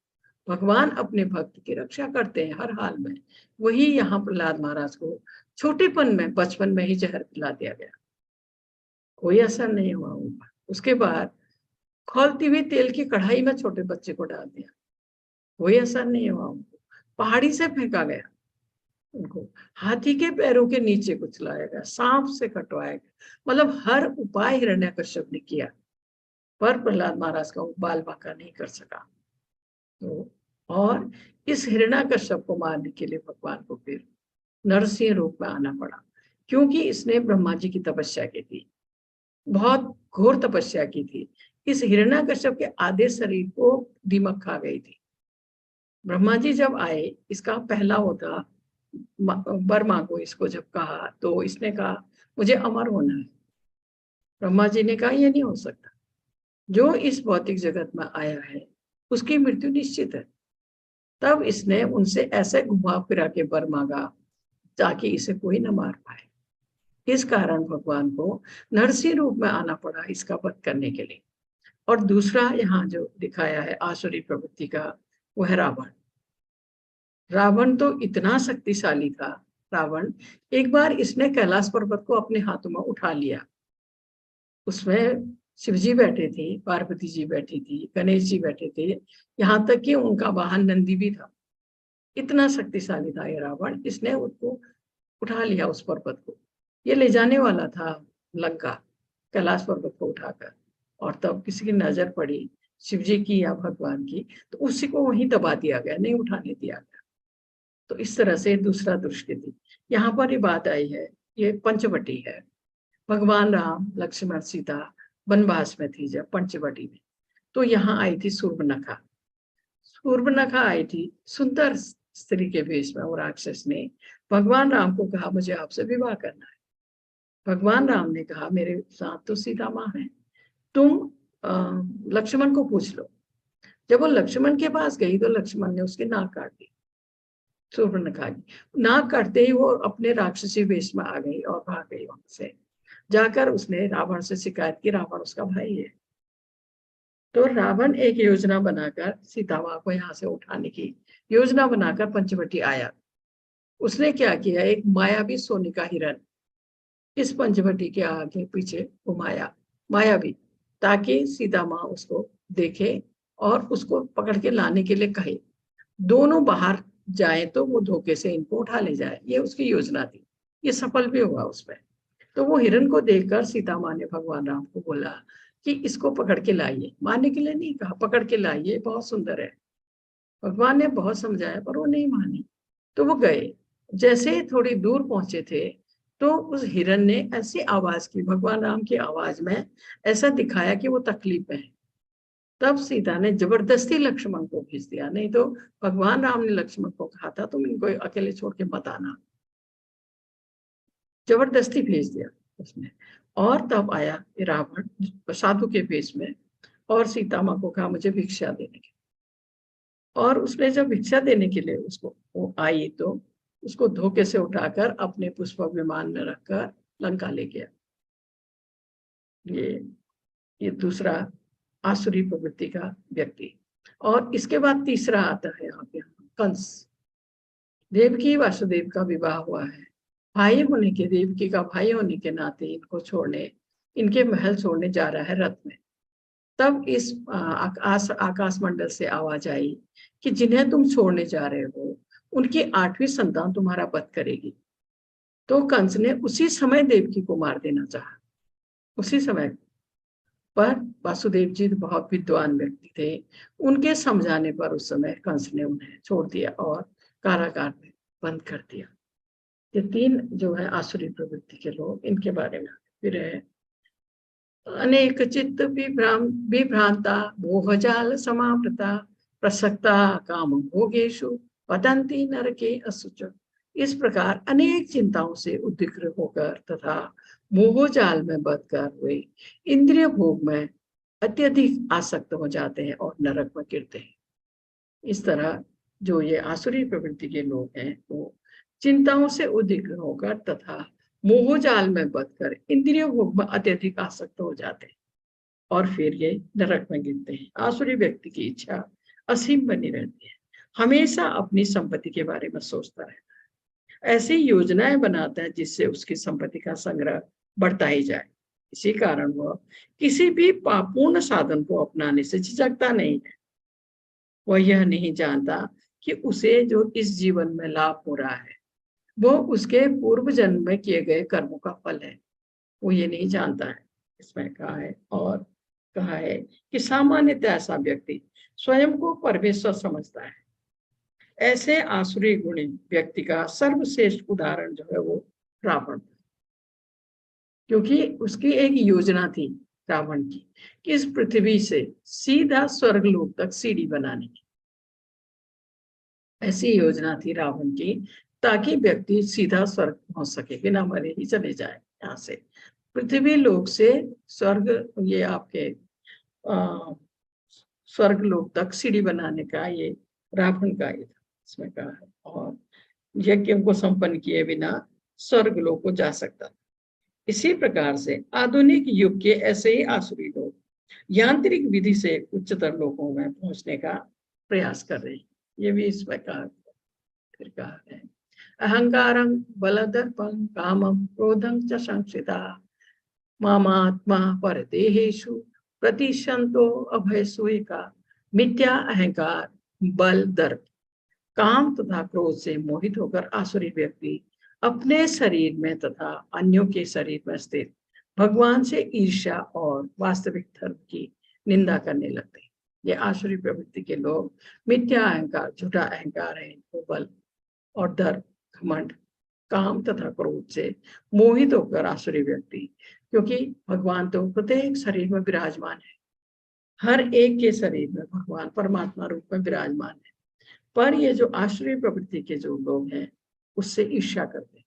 भगवान अपने भक्त की रक्षा करते हैं हर हाल में। वही यहाँ प्रहलाद महाराज को छोटेपन में, बचपन में ही जहर पिला दिया गया, कोई असर नहीं हुआ उनका। उसके बाद खौलती हुई तेल की कढ़ाई में छोटे बच्चे को डाल दिया, कोई असर नहीं हुआ उनको। पहाड़ी से फेंका गया उनको, हाथी के पैरों के नीचे कुचलाया गया, सांप से कटवाया गया, मतलब हर उपाय हिरण्यकश्यप ने किया, पर प्रहलाद महाराज का बाल बांका नहीं कर सका। तो और इस हिरण्यकश्यप को मारने के लिए भगवान को फिर नरसिंह रूप में आना पड़ा, क्योंकि इसने ब्रह्मा जी की तपस्या की थी, बहुत घोर तपस्या की थी। इस हिरण्यकश्यप के आधे शरीर को दीमक खा गई थी। ब्रह्मा जी जब आए, इसका पहला होता वर मांगो, इसको जब कहा तो इसने कहा मुझे अमर होना है। ब्रह्मा जी ने कहा ये नहीं हो सकता, जो इस भौतिक जगत में आया है उसकी मृत्यु निश्चित है। तब इसने उनसे ऐसे घुमा फिरा के वर मांगा ताकि इसे कोई न मार पाए। इस कारण भगवान को नरसिंह रूप में आना पड़ा इसका वध करने के लिए। और दूसरा यहाँ जो दिखाया है आसुरी प्रवृत्ति का, वो है रावण। रावण तो इतना शक्तिशाली था। रावण, एक बार इसने कैलाश पर्वत को अपने हाथों में उठा लिया। उसमें शिव जी बैठे थे, पार्वती जी बैठी थी, गणेश जी बैठे थे, यहाँ तक कि उनका वाहन नंदी भी था। इतना शक्तिशाली था ये रावण। इसने उसको उठा लिया, उस पर्वत को। ये ले जाने वाला था लंका, कैलाश पर्वत को उठाकर, और तब किसी की नजर पड़ी शिव जी की या भगवान की, तो उसी को वहीं दबा दिया गया, नहीं उठाने दिया गया। तो इस तरह से दूसरा दुष्कृति। यहाँ पर ये बात आई है, ये पंचवटी है। भगवान राम, लक्ष्मण, सीता वनवास में थी जब पंचवटी में, तो यहाँ आई थी सूर्पनखा। सूर्पनखा आई थी सुंदर स्त्री के वेश में, और राक्षस ने भगवान राम को कहा मुझे आपसे विवाह करना है। भगवान राम ने कहा मेरे साथ तो सीता माँ है, तुम लक्ष्मण को पूछ लो। जब वो लक्ष्मण के पास गई तो लक्ष्मण ने उसकी नाक काट दी। सूर्पनखा की नाक काटते ही वो अपने राक्षसी वेश में आ गई और भाग गई वहां से। जाकर उसने रावण से शिकायत की, रावण उसका भाई है। तो रावण एक योजना बनाकर सीता माँ को यहाँ से उठाने की योजना बनाकर पंचवटी आया। उसने क्या किया, एक मायावी सोने का हिरण इस पंचवटी के आगे पीछे घुमाया, मायावी, ताकि सीता माँ उसको देखे और उसको पकड़ के लाने के लिए कहे। दोनों बाहर जाए तो वो धोखे से इनको उठा ले जाए, ये उसकी योजना थी। ये सफल भी हुआ उसमें। तो वो हिरण को देखकर सीता माँ ने भगवान राम को बोला कि इसको पकड़ के लाइए। मारने के लिए नहीं कहा, पकड़ के लाइए, बहुत सुंदर है। भगवान ने बहुत समझाया पर वो नहीं मानी। तो वो गए। जैसे थोड़ी दूर पहुंचे थे तो उस हिरण ने ऐसी आवाज की, भगवान राम की आवाज में ऐसा दिखाया कि वो तकलीफ में है। तब सीता ने जबरदस्ती लक्ष्मण को भेज दिया, नहीं तो भगवान राम ने लक्ष्मण को कहा था तुम इनको अकेले छोड़ के मत आना, जबरदस्ती भेज दिया उसने। और तब आया रावण साधु के वेश में, और सीता माँ को कहा मुझे भिक्षा देने के। और उसने जब भिक्षा देने के लिए उसको वो आई तो उसको धोखे से उठाकर अपने पुष्पक विमान में रखकर लंका ले गया। ये दूसरा आसुरी प्रवृत्ति का व्यक्ति। और इसके बाद तीसरा आता है यहाँ पे कंस। देवकी वासुदेव का विवाह हुआ है, भाई होने के, देवकी का भाई होने के नाते इनको छोड़ने, इनके महल छोड़ने जा रहा है रथ में। तब इस आकाश मंडल से आवाज आई कि जिन्हें तुम छोड़ने जा रहे हो उनकी 8वीं संतान तुम्हारा वध करेगी। तो कंस ने उसी समय देवकी को मार देना चाहा, उसी समय। पर वासुदेव जी बहुत विद्वान व्यक्ति थे, उनके समझाने पर उस समय कंस ने उन्हें छोड़ दिया और कारागार में बंद कर दिया। ये 3 जो है आसुरी प्रवृत्ति के लोग, इनके बारे में फिर है अनेक चित्त विभ्रांता मोहजाल समावृता प्रसक्ता काम भोगेशु पतंती नरके असुच। इस प्रकार अनेक चिंताओं से उद्विग्न होकर तथा मोहजाल में बंधकर हुए इंद्रिय भोग में अत्यधिक आसक्त हो जाते हैं और नरक में गिरते हैं। इस तरह जो ये आसुरी प्रवृत्ति के लोग हैं वो चिंताओं से उद्विग्न होकर तथा मोहजाल में बंधकर इंद्रिय भोग में अत्यधिक आसक्त हो जाते हैं। और फिर ये नरक में गिरते हैं। आसुरी व्यक्ति की इच्छा असीम बनी रहती है, हमेशा अपनी संपत्ति के बारे में सोचता रहता है, ऐसी योजनाएं बनाता है जिससे उसकी संपत्ति का संग्रह बढ़ता ही जाए। इसी कारण वह किसी भी पापूर्ण साधन को अपनाने से झिझकता नहीं है। वह यह नहीं जानता कि उसे जो इस जीवन में लाभ हो रहा है वो उसके पूर्व जन्म में किए गए कर्मों का फल है। वो ये नहीं जानता है। इसमें कहा है और कहा है कि सामान्यतः ऐसा व्यक्ति स्वयं को परमेश्वर समझता है। ऐसे आसुरी गुणी व्यक्ति का सर्वश्रेष्ठ उदाहरण जो है वो रावण, क्योंकि उसकी एक योजना थी रावण की कि इस पृथ्वी से सीधा स्वर्गलोक तक सीढ़ी बनाने की। ऐसी योजना थी रावण की ताकि व्यक्ति सीधा स्वर्ग पहुंच सके, बिना मरे ही चले जाए यहाँ से। पृथ्वी लोक से स्वर्ग, ये आपके स्वर्ग लोक तक सीढ़ी बनाने का ये रावण का ये था। इसमें कहा है और यज्ञ को संपन्न किए बिना स्वर्ग लोक को जा सकता। इसी प्रकार से आधुनिक युग के ऐसे ही आसुरी लोग यांत्रिक विधि से उच्चतर लोकों में पहुंचने का प्रयास कर रहे हैं। ये भी इसमें कहा फिर कहा है अहंकारं बलदर्पं कामं क्रोधं च संस्थिता मामात्मा परदेहेषु प्रतिशंतो अभयसूयिका। मिथ्या अहंकार, बल, दर्प, काम तथा क्रोध से मोहित होकर आसुरी व्यक्ति अपने शरीर में तथा अन्यों के शरीर में स्थित भगवान से ईर्ष्या और वास्तविक धर्म की निंदा करने लगते हैं। ये आसुरी प्रवृत्ति के लोग मिथ्या अहंकार, झूठा अहंकार है, बल और दर्प, घमंड, काम तथा क्रोध से मोहित होकर आसुरी व्यक्ति, क्योंकि भगवान तो प्रत्येक शरीर में विराजमान है, हर एक के शरीर में भगवान परमात्मा रूप में विराजमान है, पर ये जो आसुरी प्रवृत्ति के जो लोग हैं उससे ईर्ष्या करते हैं,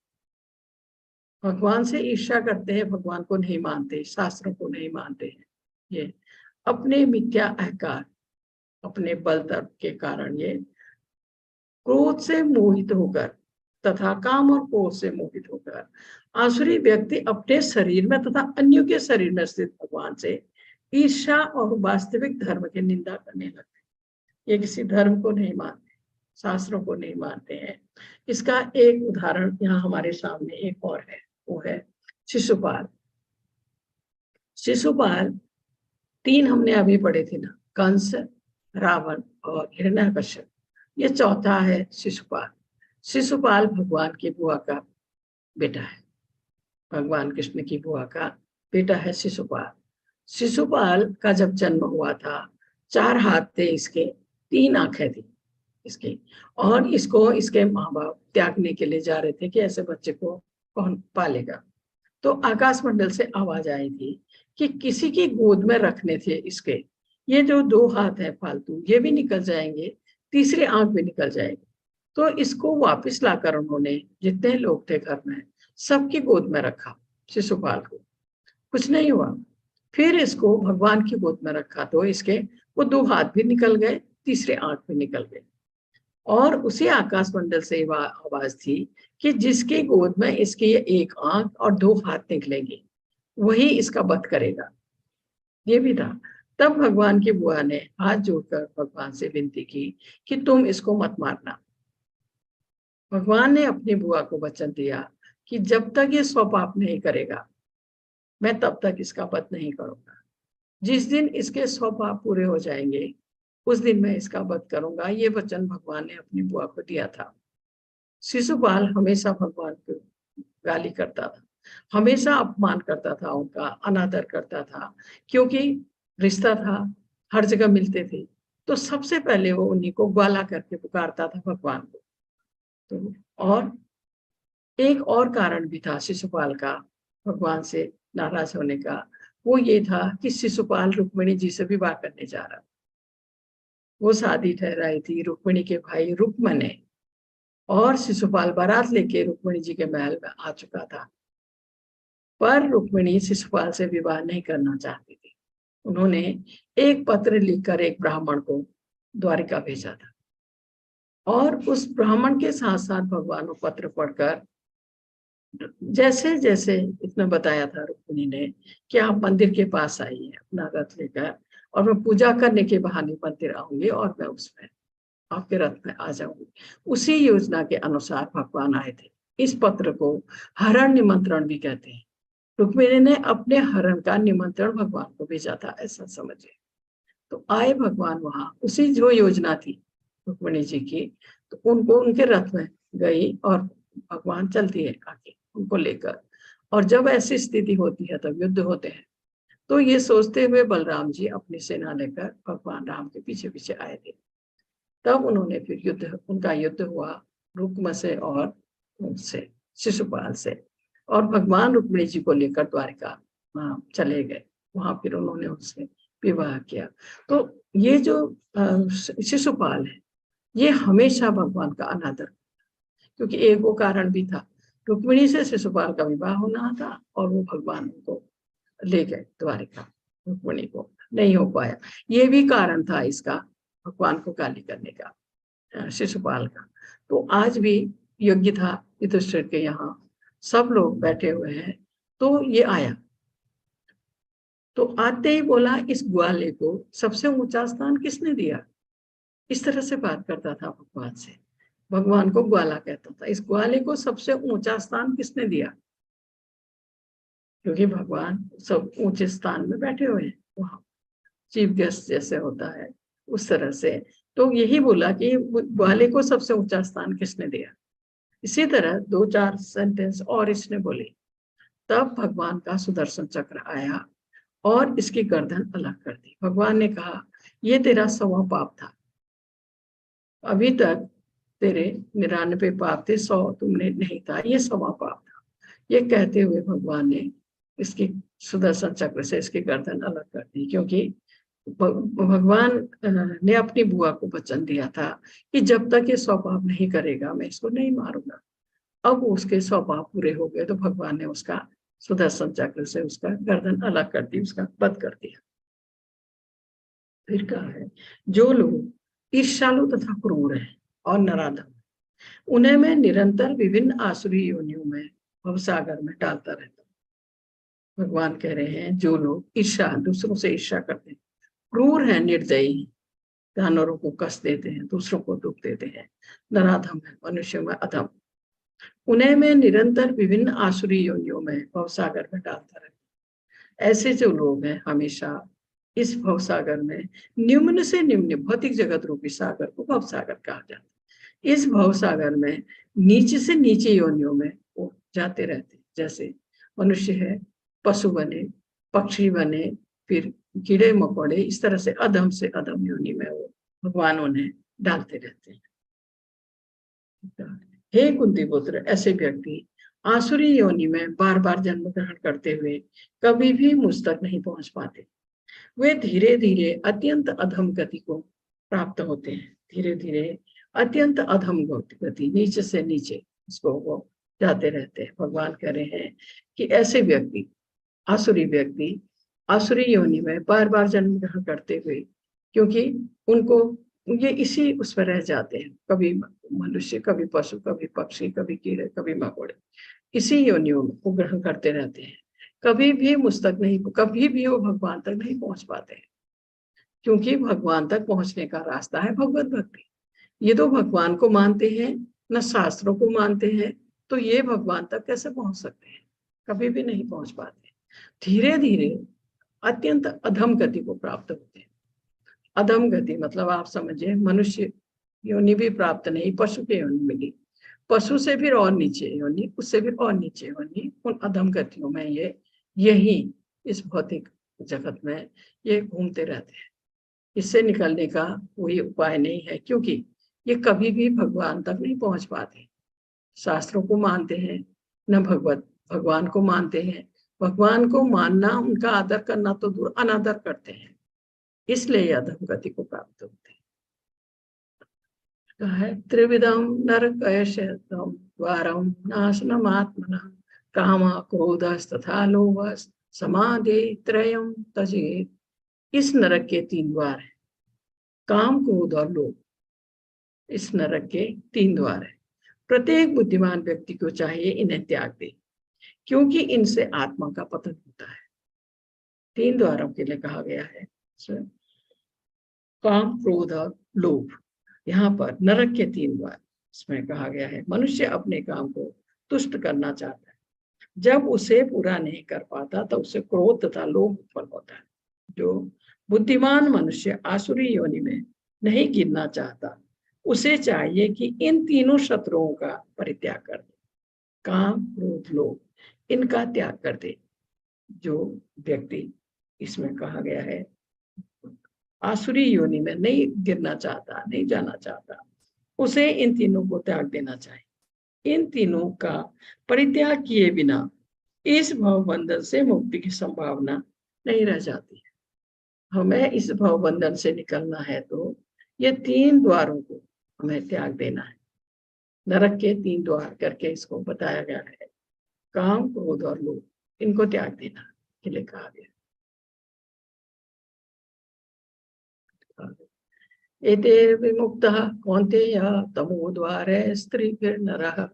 भगवान से ईर्ष्या करते हैं, भगवान को नहीं मानते, शास्त्रों को नहीं मानते हैं। ये अपने मिथ्या अहंकार, अपने बल दर्प के कारण ये क्रोध से मोहित होकर तथा काम और क्रोध से मोहित होकर आसुरी व्यक्ति अपने शरीर में तथा अन्यों के शरीर में स्थित भगवान से ईर्ष्या और वास्तविक धर्म की निंदा करने लगते। ये किसी धर्म को नहीं मानते, शास्त्रों को नहीं मानते हैं। इसका एक उदाहरण यहाँ हमारे सामने एक और है, वो है शिशुपाल। शिशुपाल 3 हमने अभी पढ़े थे ना, कंस, रावण और हिरण्यकश्यप। ये चौथा है शिशुपाल। शिशुपाल भगवान की बुआ का बेटा है, भगवान कृष्ण की बुआ का बेटा है शिशुपाल। शिशुपाल का जब जन्म हुआ था 4 हाथ थे इसके, 3 आंखें थी इसकी, और इसको इसके माँ बाप त्यागने के लिए जा रहे थे कि ऐसे बच्चे को कौन पालेगा। तो आकाश मंडल से आवाज आई थी कि किसी की गोद में रखने थे इसके, ये जो 2 हाथ है फालतू ये भी निकल जाएंगे, तीसरी आंख भी निकल जाएगी। तो इसको वापस लाकर उन्होंने जितने लोग थे घर में सबकी गोद में रखा शिशुपाल को, कुछ नहीं हुआ। फिर इसको भगवान की गोद में रखा तो इसके वो 2 हाथ भी निकल गए, तीसरे आंख भी निकल गए। और उसी आकाश मंडल से आवाज थी कि जिसकी गोद में इसकी 1 आंख और 2 हाथ निकलेंगे वही इसका वध करेगा। ये भी था। तब भगवान की बुआ ने हाथ जोड़कर भगवान से विनती की कि तुम इसको मत मारना। भगवान ने अपनी बुआ को वचन दिया कि जब तक ये स्वपाप नहीं करेगा मैं तब तक इसका वध नहीं करूंगा। जिस दिन इसके स्वपाप पूरे हो जाएंगे उस दिन मैं इसका वध करूंगा। ये वचन भगवान ने अपनी बुआ को दिया था। शिशुपाल हमेशा भगवान को गाली करता था, हमेशा अपमान करता था, उनका अनादर करता था, क्योंकि रिश्ता था, हर जगह मिलते थे। तो सबसे पहले वो उन्हीं को ग्वाला करके पुकारता था भगवान को। तो और एक और कारण भी था शिशुपाल का भगवान से नाराज होने का, वो ये था कि शिशुपाल रुक्मिणी जी से विवाह करने जा रहा। वो शादी ठहराई थी रुक्मिणी के भाई रुक्म ने, और शिशुपाल बारात लेके रुक्मिणी जी के महल में आ चुका था। पर रुक्मिणी शिशुपाल से विवाह नहीं करना चाहती थी। उन्होंने एक पत्र लिखकर एक ब्राह्मण को द्वारिका भेजा था, और उस ब्राह्मण के साथ साथ भगवान वो पत्र पढ़कर जैसे जैसे इतना बताया था रुक्मिणी ने कि आप मंदिर के पास आइए अपना रथ लेकर, और मैं पूजा करने के बहाने मंदिर आऊंगी और मैं उसमें आपके रथ में आ जाऊंगी। उसी योजना के अनुसार भगवान आए थे। इस पत्र को हरण निमंत्रण भी कहते हैं। रुक्मिणी ने अपने हरण का निमंत्रण भगवान को भेजा था, ऐसा समझिए। तो आए भगवान वहां, उसी जो योजना थी रुक्मिणी जी की, तो उनको उनके रथ में गई और भगवान चलती है आगे उनको लेकर। और जब ऐसी स्थिति होती है तब युद्ध होते हैं। तो ये सोचते हुए बलराम जी अपनी सेना लेकर भगवान राम के पीछे पीछे आए थे। तब उन्होंने फिर उनका युद्ध हुआ रुक्म से और उनसे, शिशुपाल से। और भगवान रुक्मिणी जी को लेकर द्वारिका चले गए। वहां फिर उन्होंने उनसे विवाह किया। तो ये जो शिशुपाल है, ये हमेशा भगवान का अनादर, क्योंकि एक वो कारण भी था, रुक्मिणी से शिशुपाल का विवाह होना था और वो भगवान को ले गए द्वारिका, रुक्मिणी को नहीं हो पाया। ये भी कारण था इसका, भगवान को गाली करने का, शिशुपाल का। तो आज भी यज्ञ था युधिष्ठिर के यहाँ, सब लोग बैठे हुए हैं, तो ये आया। तो आते ही बोला, इस ग्वाले को सबसे ऊंचा स्थान किसने दिया? इस तरह से बात करता था भगवान से। भगवान को ग्वाला कहता था। इस ग्वाले को सबसे ऊंचा स्थान किसने दिया? क्योंकि भगवान सब ऊंचे स्थान में बैठे हुए हैं, वहां चीफ गेस्ट जैसे होता है उस तरह से। तो यही बोला कि ग्वाले को सबसे ऊंचा स्थान किसने दिया। इसी तरह 2-4 सेंटेंस और इसने बोले। तब भगवान का सुदर्शन चक्र आया और इसकी गर्दन अलग कर दी। भगवान ने कहा, ये तेरा 100वां पाप था। अभी तक तेरे 99 पाप थे, 100 तुमने नहीं था, ये 100वां पाप था। ये कहते हुए भगवान ने इसकी सुदर्शन चक्र से इसकी गर्दन अलग कर दी, क्योंकि भगवान ने अपनी बुआ को वचन दिया था कि जब तक ये 100 पाप नहीं करेगा मैं इसको नहीं मारूंगा। अब उसके 100 पाप पूरे हो गए तो भगवान ने उसका सुदर्शन चक्र से उसका गर्दन अलग कर दी, उसका वध कर दिया। फिर कहा है, जो लोग ईर्ष्यालु तथा क्रूर है और नराधम, उन्हें मैं निरंतर विभिन्न आसुरी योनियों में भवसागर में डालता रहता हूँ। भगवान कह रहे हैं, जो लोग ईर्ष्या, दूसरों से ईर्ष्या करते हैं, क्रूर है, निर्दयी, जानवरों को कष्ट देते हैं, दूसरों को दुख देते हैं, नराधम है, मनुष्यों में अधम, उन्हें मैं निरंतर विभिन्न आसुरी योनियों में भवसागर में डालता रहता। ऐसे जो लोग हैं हमेशा इस भवसागर में, निम्न से निम्न भौतिक जगत रूपी सागर को भवसागर कहा जाता है। इस भवसागर में नीचे से नीचे योनियों में वो जाते रहते हैं। जैसे मनुष्य है, पशु बने, पक्षी बने, फिर कीड़े मकोड़े, इस तरह से अधम योनि में वो भगवान उन्हें डालते रहते हैं। हे कुंती पुत्र, ऐसे व्यक्ति आसुरी योनि में बार बार जन्म ग्रहण करते हुए कभी भी मुझ तक नहीं पहुंच पाते। वे धीरे धीरे अत्यंत अधम गति को प्राप्त होते हैं। धीरे धीरे अत्यंत अधम गति, नीचे से नीचे इसको वो जाते रहते हैं। भगवान कह रहे हैं कि ऐसे व्यक्ति, आसुरी व्यक्ति आसुरी योनि में बार बार जन्म ग्रहण करते हुए, क्योंकि उनको ये इसी उस पर रह जाते हैं, कभी मनुष्य, कभी पशु, कभी पक्षी, कभी कीड़े, कभी मकोड़े, इसी योनियों को ग्रहण करते रहते हैं। कभी भी मुझ तक नहीं, कभी भी वो भगवान तक नहीं पहुंच पाते हैं, क्योंकि भगवान तक पहुंचने का रास्ता है भगवत भक्ति। ये तो भगवान को मानते हैं, न शास्त्रों को मानते हैं, तो ये भगवान तक कैसे पहुंच सकते हैं? कभी भी नहीं पहुंच पाते। धीरे धीरे अत्यंत अधम गति को प्राप्त होते हैं। अधम गति मतलब आप समझिए, मनुष्य योनि भी प्राप्त नहीं, पशु के योनि मिली, पशु से फिर और नीचे योनि, उससे फिर और नीचे योनि, उन अधम गतियों में ये यही इस भौतिक जगत में ये घूमते रहते हैं। इससे निकलने का कोई उपाय नहीं है, क्योंकि ये कभी भी भगवान तक नहीं पहुंच पाते। शास्त्रों को मानते हैं, न भगवान को मानते हैं। भगवान को मानना, उनका आदर करना तो दूर, अनादर करते हैं, इसलिए अधम गति को प्राप्त होते हैं। त्रिविधम नरकयशम द्वारम नाशनम आत्मना काम क्रोधस तथा लोभस समाधि त्रयम तजेत। इस नरक के 3 द्वार हैं, काम, क्रोध और लोभ। इस नरक के 3 द्वार है। प्रत्येक बुद्धिमान व्यक्ति को चाहिए इन्हें त्याग दे, क्योंकि इनसे आत्मा का पतन होता है। 3 द्वारों के लिए कहा गया है, काम, क्रोध और लोभ। यहाँ पर नरक के 3 द्वार इसमें कहा गया है। मनुष्य अपने काम को तुष्ट करना चाहता है, जब उसे पूरा नहीं कर पाता तो उसे क्रोध तथा लोभ उत्पन्न होता है। जो बुद्धिमान मनुष्य आसुरी योनि में नहीं गिरना चाहता, उसे चाहिए कि इन तीनों शत्रुओं का परित्याग कर दे। काम, क्रोध, लोभ, इनका त्याग कर दे। जो व्यक्ति, इसमें कहा गया है, आसुरी योनि में नहीं गिरना चाहता, नहीं जाना चाहता, उसे इन तीनों को त्याग देना चाहिए। इन तीनों का परित्याग किए बिना इस भव बंधन से मुक्ति की संभावना नहीं रह जाती है। हमें इस भव बंधन से निकलना है तो ये 3 द्वारों को हमें त्याग देना है। नरक के 3 द्वार करके इसको बताया गया है। काम, क्रोध और लोभ, इनको त्याग देना के लिए कहा गया। एते विमुक्तः कौन्तेय तमो द्वारे स्त्रीभिर्नरः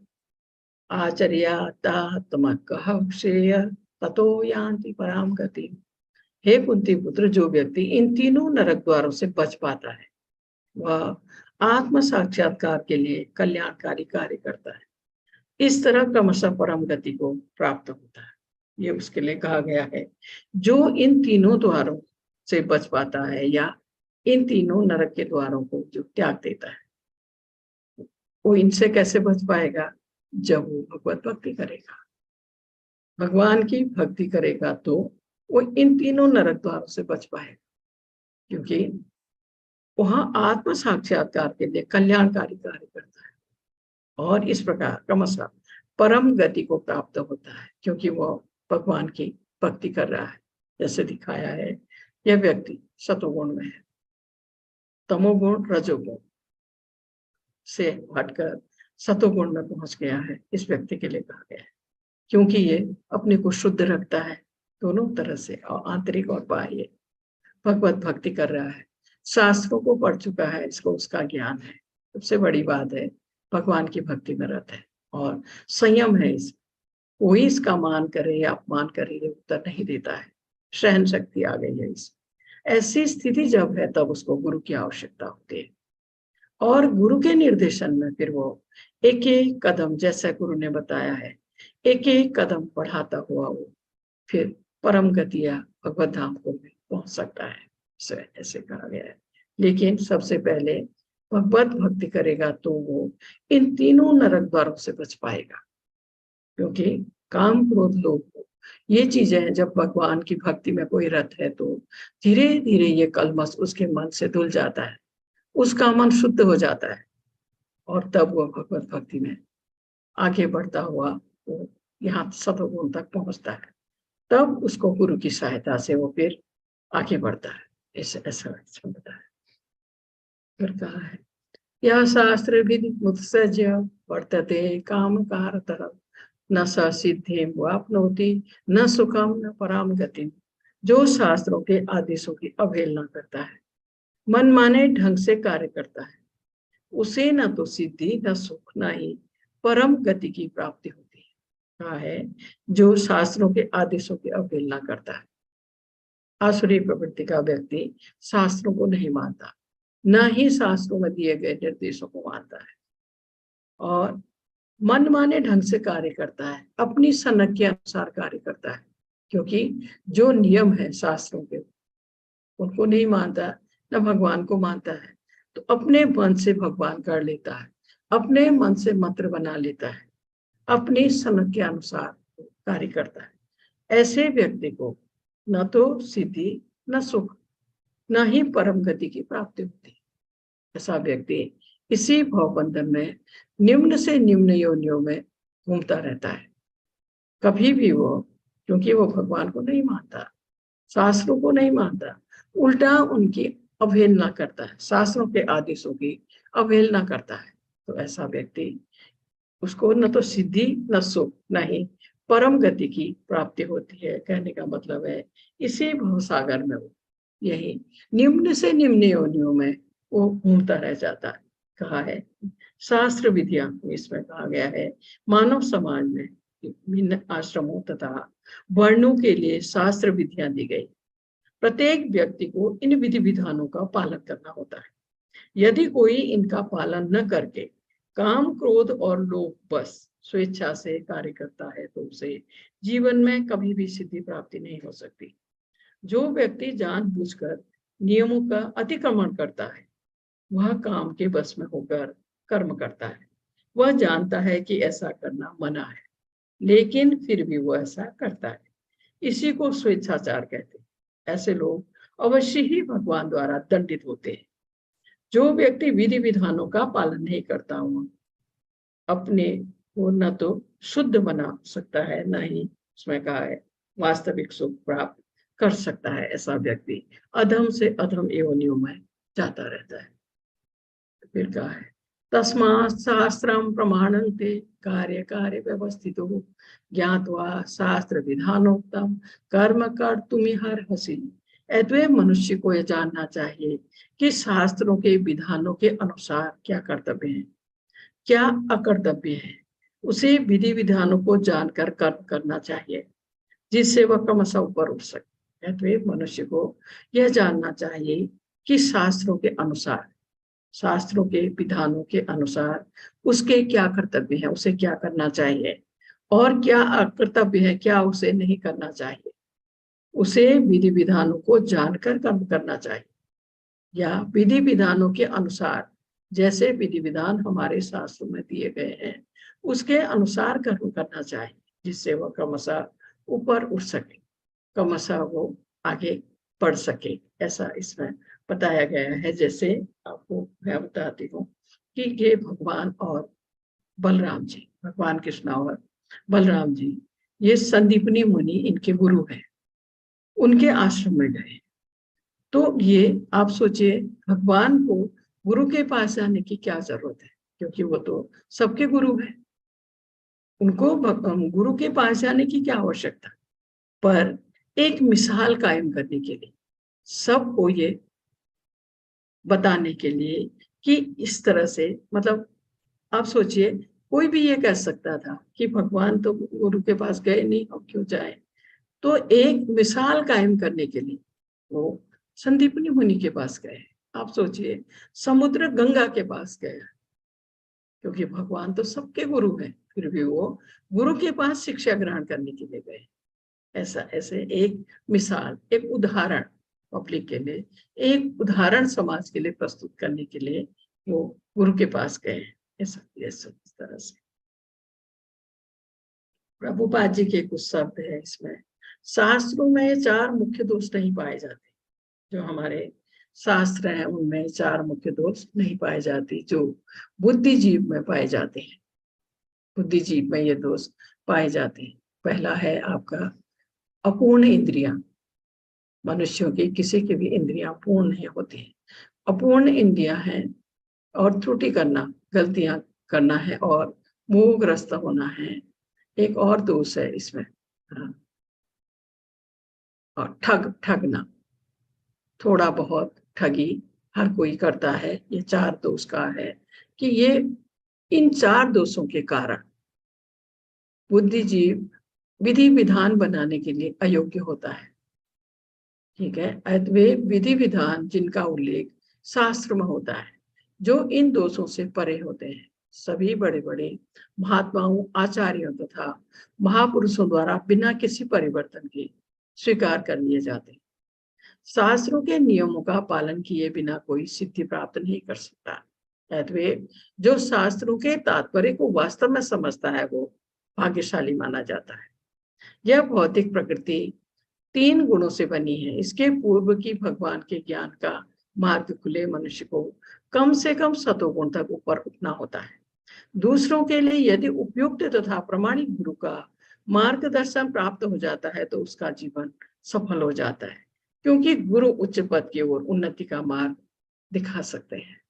आचर्यात्तमकः श्रेय ततो यान्ति पराम गति। हे कुंती पुत्र, जो व्यक्ति इन तीनों नरक द्वारों से बच पाता है वह आत्म साक्षात्कार के लिए कल्याणकारी कार्य करता है। इस तरह क्रमशः परम गति को प्राप्त होता है। ये उसके लिए कहा गया है। जो इन तीनों द्वारों से बच पाता है या इन तीनों नरक के द्वारों को जो त्याग देता है, वो इनसे कैसे बच पाएगा? जब वो भगवत भक्ति करेगा, भगवान की भक्ति करेगा तो वो इन तीनों नरक द्वारों से बच पाएगा, क्योंकि वहां आत्म साक्षात्कार के लिए कल्याणकारी कार्य करता है और इस प्रकार क्रमशः परम गति को प्राप्त होता है, क्योंकि वो भगवान की भक्ति कर रहा है। जैसे दिखाया है, यह व्यक्ति सतोगुण में है, तमोगुण रजोगुण से हटकर सतोगुण में पहुंच गया है। इस व्यक्ति के लिए कहा गया है, क्योंकि ये अपने को शुद्ध रखता है दोनों तरह से, और आंतरिक और बाह्य भगवत भक्ति कर रहा है, शास्त्रों को पढ़ चुका है, इसको उसका ज्ञान है। सबसे बड़ी बात है भगवान की भक्ति में रत है और संयम है। इस कोई इसका मान करे या अपमान करे ये उत्तर नहीं देता है, सहन शक्ति आ गई है इस। ऐसी स्थिति जब है तब उसको गुरु की आवश्यकता होती है, और गुरु के निर्देशन में फिर वो एक एक कदम, जैसा गुरु ने बताया है, एक एक कदम बढ़ाता हुआ वो फिर परम गति या भगवत धाम को भी पहुंच सकता है, ऐसे कहा गया है। लेकिन सबसे पहले भगवत भक्ति करेगा तो वो इन तीनों नरक द्वारों से बच पाएगा, क्योंकि काम, क्रोध, लोभ, ये चीजें हैं। जब भगवान की भक्ति में कोई रत है तो धीरे धीरे ये कलमश उसके मन से धुल जाता है, उसका मन शुद्ध हो जाता है, और तब वो भगवत भक्ति में आगे बढ़ता हुआ वो यहाँ सतोगुण तक पहुंचता है। तब उसको गुरु की सहायता से वो फिर आगे बढ़ता है। ऐसा बताया। फिर कहा है, यह शास्त्र विधि मुत्सर्ज्य वर्तते काम कारतरः न स सिद्धिं वाप्नोति न सुखम न पराम गति। जो शास्त्रों के आदेशों की अवहेलना करता है, मनमाने ढंग से कार्य करता है, उसे न तो सिद्धि न सुख न ही परम गति की प्राप्ति होती है। कहा है, जो शास्त्रों के आदेशों की अवहेलना करता है, आसुरी प्रवृत्ति का व्यक्ति शास्त्रों को नहीं मानता, न ही शास्त्रों में दिए गए निर्देशों को मानता है, और मनमाने ढंग से कार्य करता है, अपनी सनक के अनुसार कार्य करता है, क्योंकि जो नियम है शास्त्रों के उनको नहीं मानता, न भगवान को मानता है, तो अपने मन से भगवान कर लेता है, अपने मन से मंत्र बना लेता है, अपनी सनक के अनुसार कार्य करता है। ऐसे व्यक्ति को न तो सिद्धि न सुख न ही परम गति की प्राप्ति होती। ऐसा व्यक्ति इसी भवबंधन में निम्न से निम्न योनियों में घूमता रहता है। कभी भी वो, क्योंकि वो भगवान को नहीं मानता, शास्त्रों को नहीं मानता, उल्टा उनकी अवहेलना करता है, शास्त्रों के आदेशों की अवहेलना करता है, तो ऐसा व्यक्ति, उसको न तो सिद्धि न सुख न ही परम गति की प्राप्ति होती है। कहने का मतलब है इसी भवसागर में वो यही निम्न से निम्न योनियों में वो घूमता रह जाता है। कहा है, शास्त्र विधियां इसमें कहा गया है। मानव समाज में भिन्न आश्रमों तथा वर्णों के लिए शास्त्र विधियां दी गई। प्रत्येक व्यक्ति को इन विधि विधानों का पालन करना होता है। यदि कोई इनका पालन न करके काम, क्रोध और लोभ बस स्वेच्छा से कार्य करता है तो उसे जीवन में कभी भी सिद्धि प्राप्ति नहीं हो सकती। जो व्यक्ति जानबूझकर नियमों का अतिक्रमण करता है वह काम के बस में होकर कर्म करता है। वह जानता है कि ऐसा करना मना है, लेकिन फिर भी वह ऐसा करता है। इसी को स्वेच्छाचार कहते हैं। ऐसे लोग अवश्य ही भगवान द्वारा दंडित होते हैं। जो व्यक्ति विधि विधानों का पालन नहीं करता वह अपने को न तो शुद्ध बना सकता है, न ही उसमें कहा है वास्तविक सुख प्राप्त कर सकता है। ऐसा व्यक्ति अधम से अधम योनियों में जाता रहता है। फिर कहा है तस्मात् शास्त्रम प्रमाणन्ते कार्य कार्य व्यवस्थितो ज्ञात्वा शास्त्र विधानोक्तम कर्म कर्तुमिहर्हसि। अतएव मनुष्य को यह जानना चाहिए कि शास्त्रों के विधानों के अनुसार क्या कर्तव्य है, क्या अकर्तव्य है। उसे विधि विधानों को जानकर कर्म करना चाहिए जिससे वह क्रमशः ऊपर उठ सके। अतएव मनुष्य को यह जानना चाहिए कि शास्त्रों के अनुसार, शास्त्रों के विधानों के अनुसार उसके क्या कर्तव्य है, उसे क्या करना चाहिए और क्या अकर्तव्य है, क्या उसे नहीं करना चाहिए। उसे विधि विधानों को जानकर कर्म करना चाहिए या विधि विधानों के अनुसार, जैसे विधि विधान हमारे शास्त्रों में दिए गए हैं उसके अनुसार कर्म करना चाहिए जिससे वह क्रमशः ऊपर उठ सके, क्रमशः वो आगे बढ़ सके। ऐसा इसमें बताया गया है। जैसे आपको मैं बताती हूँ कि ये भगवान और बलराम जी, भगवान कृष्ण और बलराम जी, ये संदीपनी मुनि इनके गुरु हैं, उनके आश्रम में गए। तो ये आप सोचिए भगवान को गुरु के पास जाने की क्या जरूरत है, क्योंकि वो तो सबके गुरु हैं। उनको गुरु के पास जाने की क्या आवश्यकता, पर एक मिसाल कायम करने के लिए, सबको ये बताने के लिए कि इस तरह से, मतलब आप सोचिए कोई भी ये कह सकता था कि भगवान तो गुरु के पास गए नहीं, हम क्यों जाए। तो एक मिसाल कायम करने के लिए वो संदीपनी मुनि के पास गए। आप सोचिए समुद्र गंगा के पास गया, क्योंकि भगवान तो सबके गुरु हैं, फिर भी वो गुरु के पास शिक्षा ग्रहण करने के लिए गए। ऐसे एक मिसाल, एक उदाहरण पब्लिक के लिए, एक उदाहरण समाज के लिए प्रस्तुत करने के लिए वो गुरु के पास गए। ऐसा इस तरह से प्रभुपाद जी के कुछ शब्द है इसमें। शास्त्रों में 4 मुख्य दोष नहीं पाए जाते। जो हमारे शास्त्र हैं उनमें 4 मुख्य दोष नहीं पाए जाते जो बुद्धिजीव में पाए जाते हैं। बुद्धिजीव में ये दोष पाए जाते हैं। पहला है आपका अपूर्ण इंद्रियां। मनुष्यों की किसी की भी इंद्रियां पूर्ण नहीं होती हैं, अपूर्ण इंद्रियां हैं। और त्रुटि करना, गलतियां करना है और मोहग्रस्त होना है। एक और दोष है इसमें, और ठगना, थोड़ा बहुत ठगी हर कोई करता है। ये 4 दोष का है कि ये इन 4 दोषों के कारण बुद्धिजीव विधि विधान बनाने के लिए अयोग्य होता है। ठीक है, अतः विधि विधान जिनका उल्लेख शास्त्र में होता है जो इन दोषों से परे होते हैं, सभी बड़े बड़े महात्माओं, आचार्यों तथा महापुरुषों द्वारा बिना किसी परिवर्तन के स्वीकार कर लिए जाते हैं। शास्त्रों के नियमों का पालन किए बिना कोई सिद्धि प्राप्त नहीं कर सकता। अतः जो शास्त्रों के तात्पर्य को वास्तव में समझता है वो भाग्यशाली माना जाता है। यह भौतिक प्रकृति 3 गुणों से बनी है। इसके पूर्व की भगवान के ज्ञान का मार्ग खुले मनुष्य को कम से कम सतोगुण तक ऊपर उठना होता है। दूसरों के लिए यदि उपयुक्त तथा प्रमाणिक गुरु का मार्गदर्शन प्राप्त हो जाता है तो उसका जीवन सफल हो जाता है, क्योंकि गुरु उच्च पद की ओर उन्नति का मार्ग दिखा सकते हैं।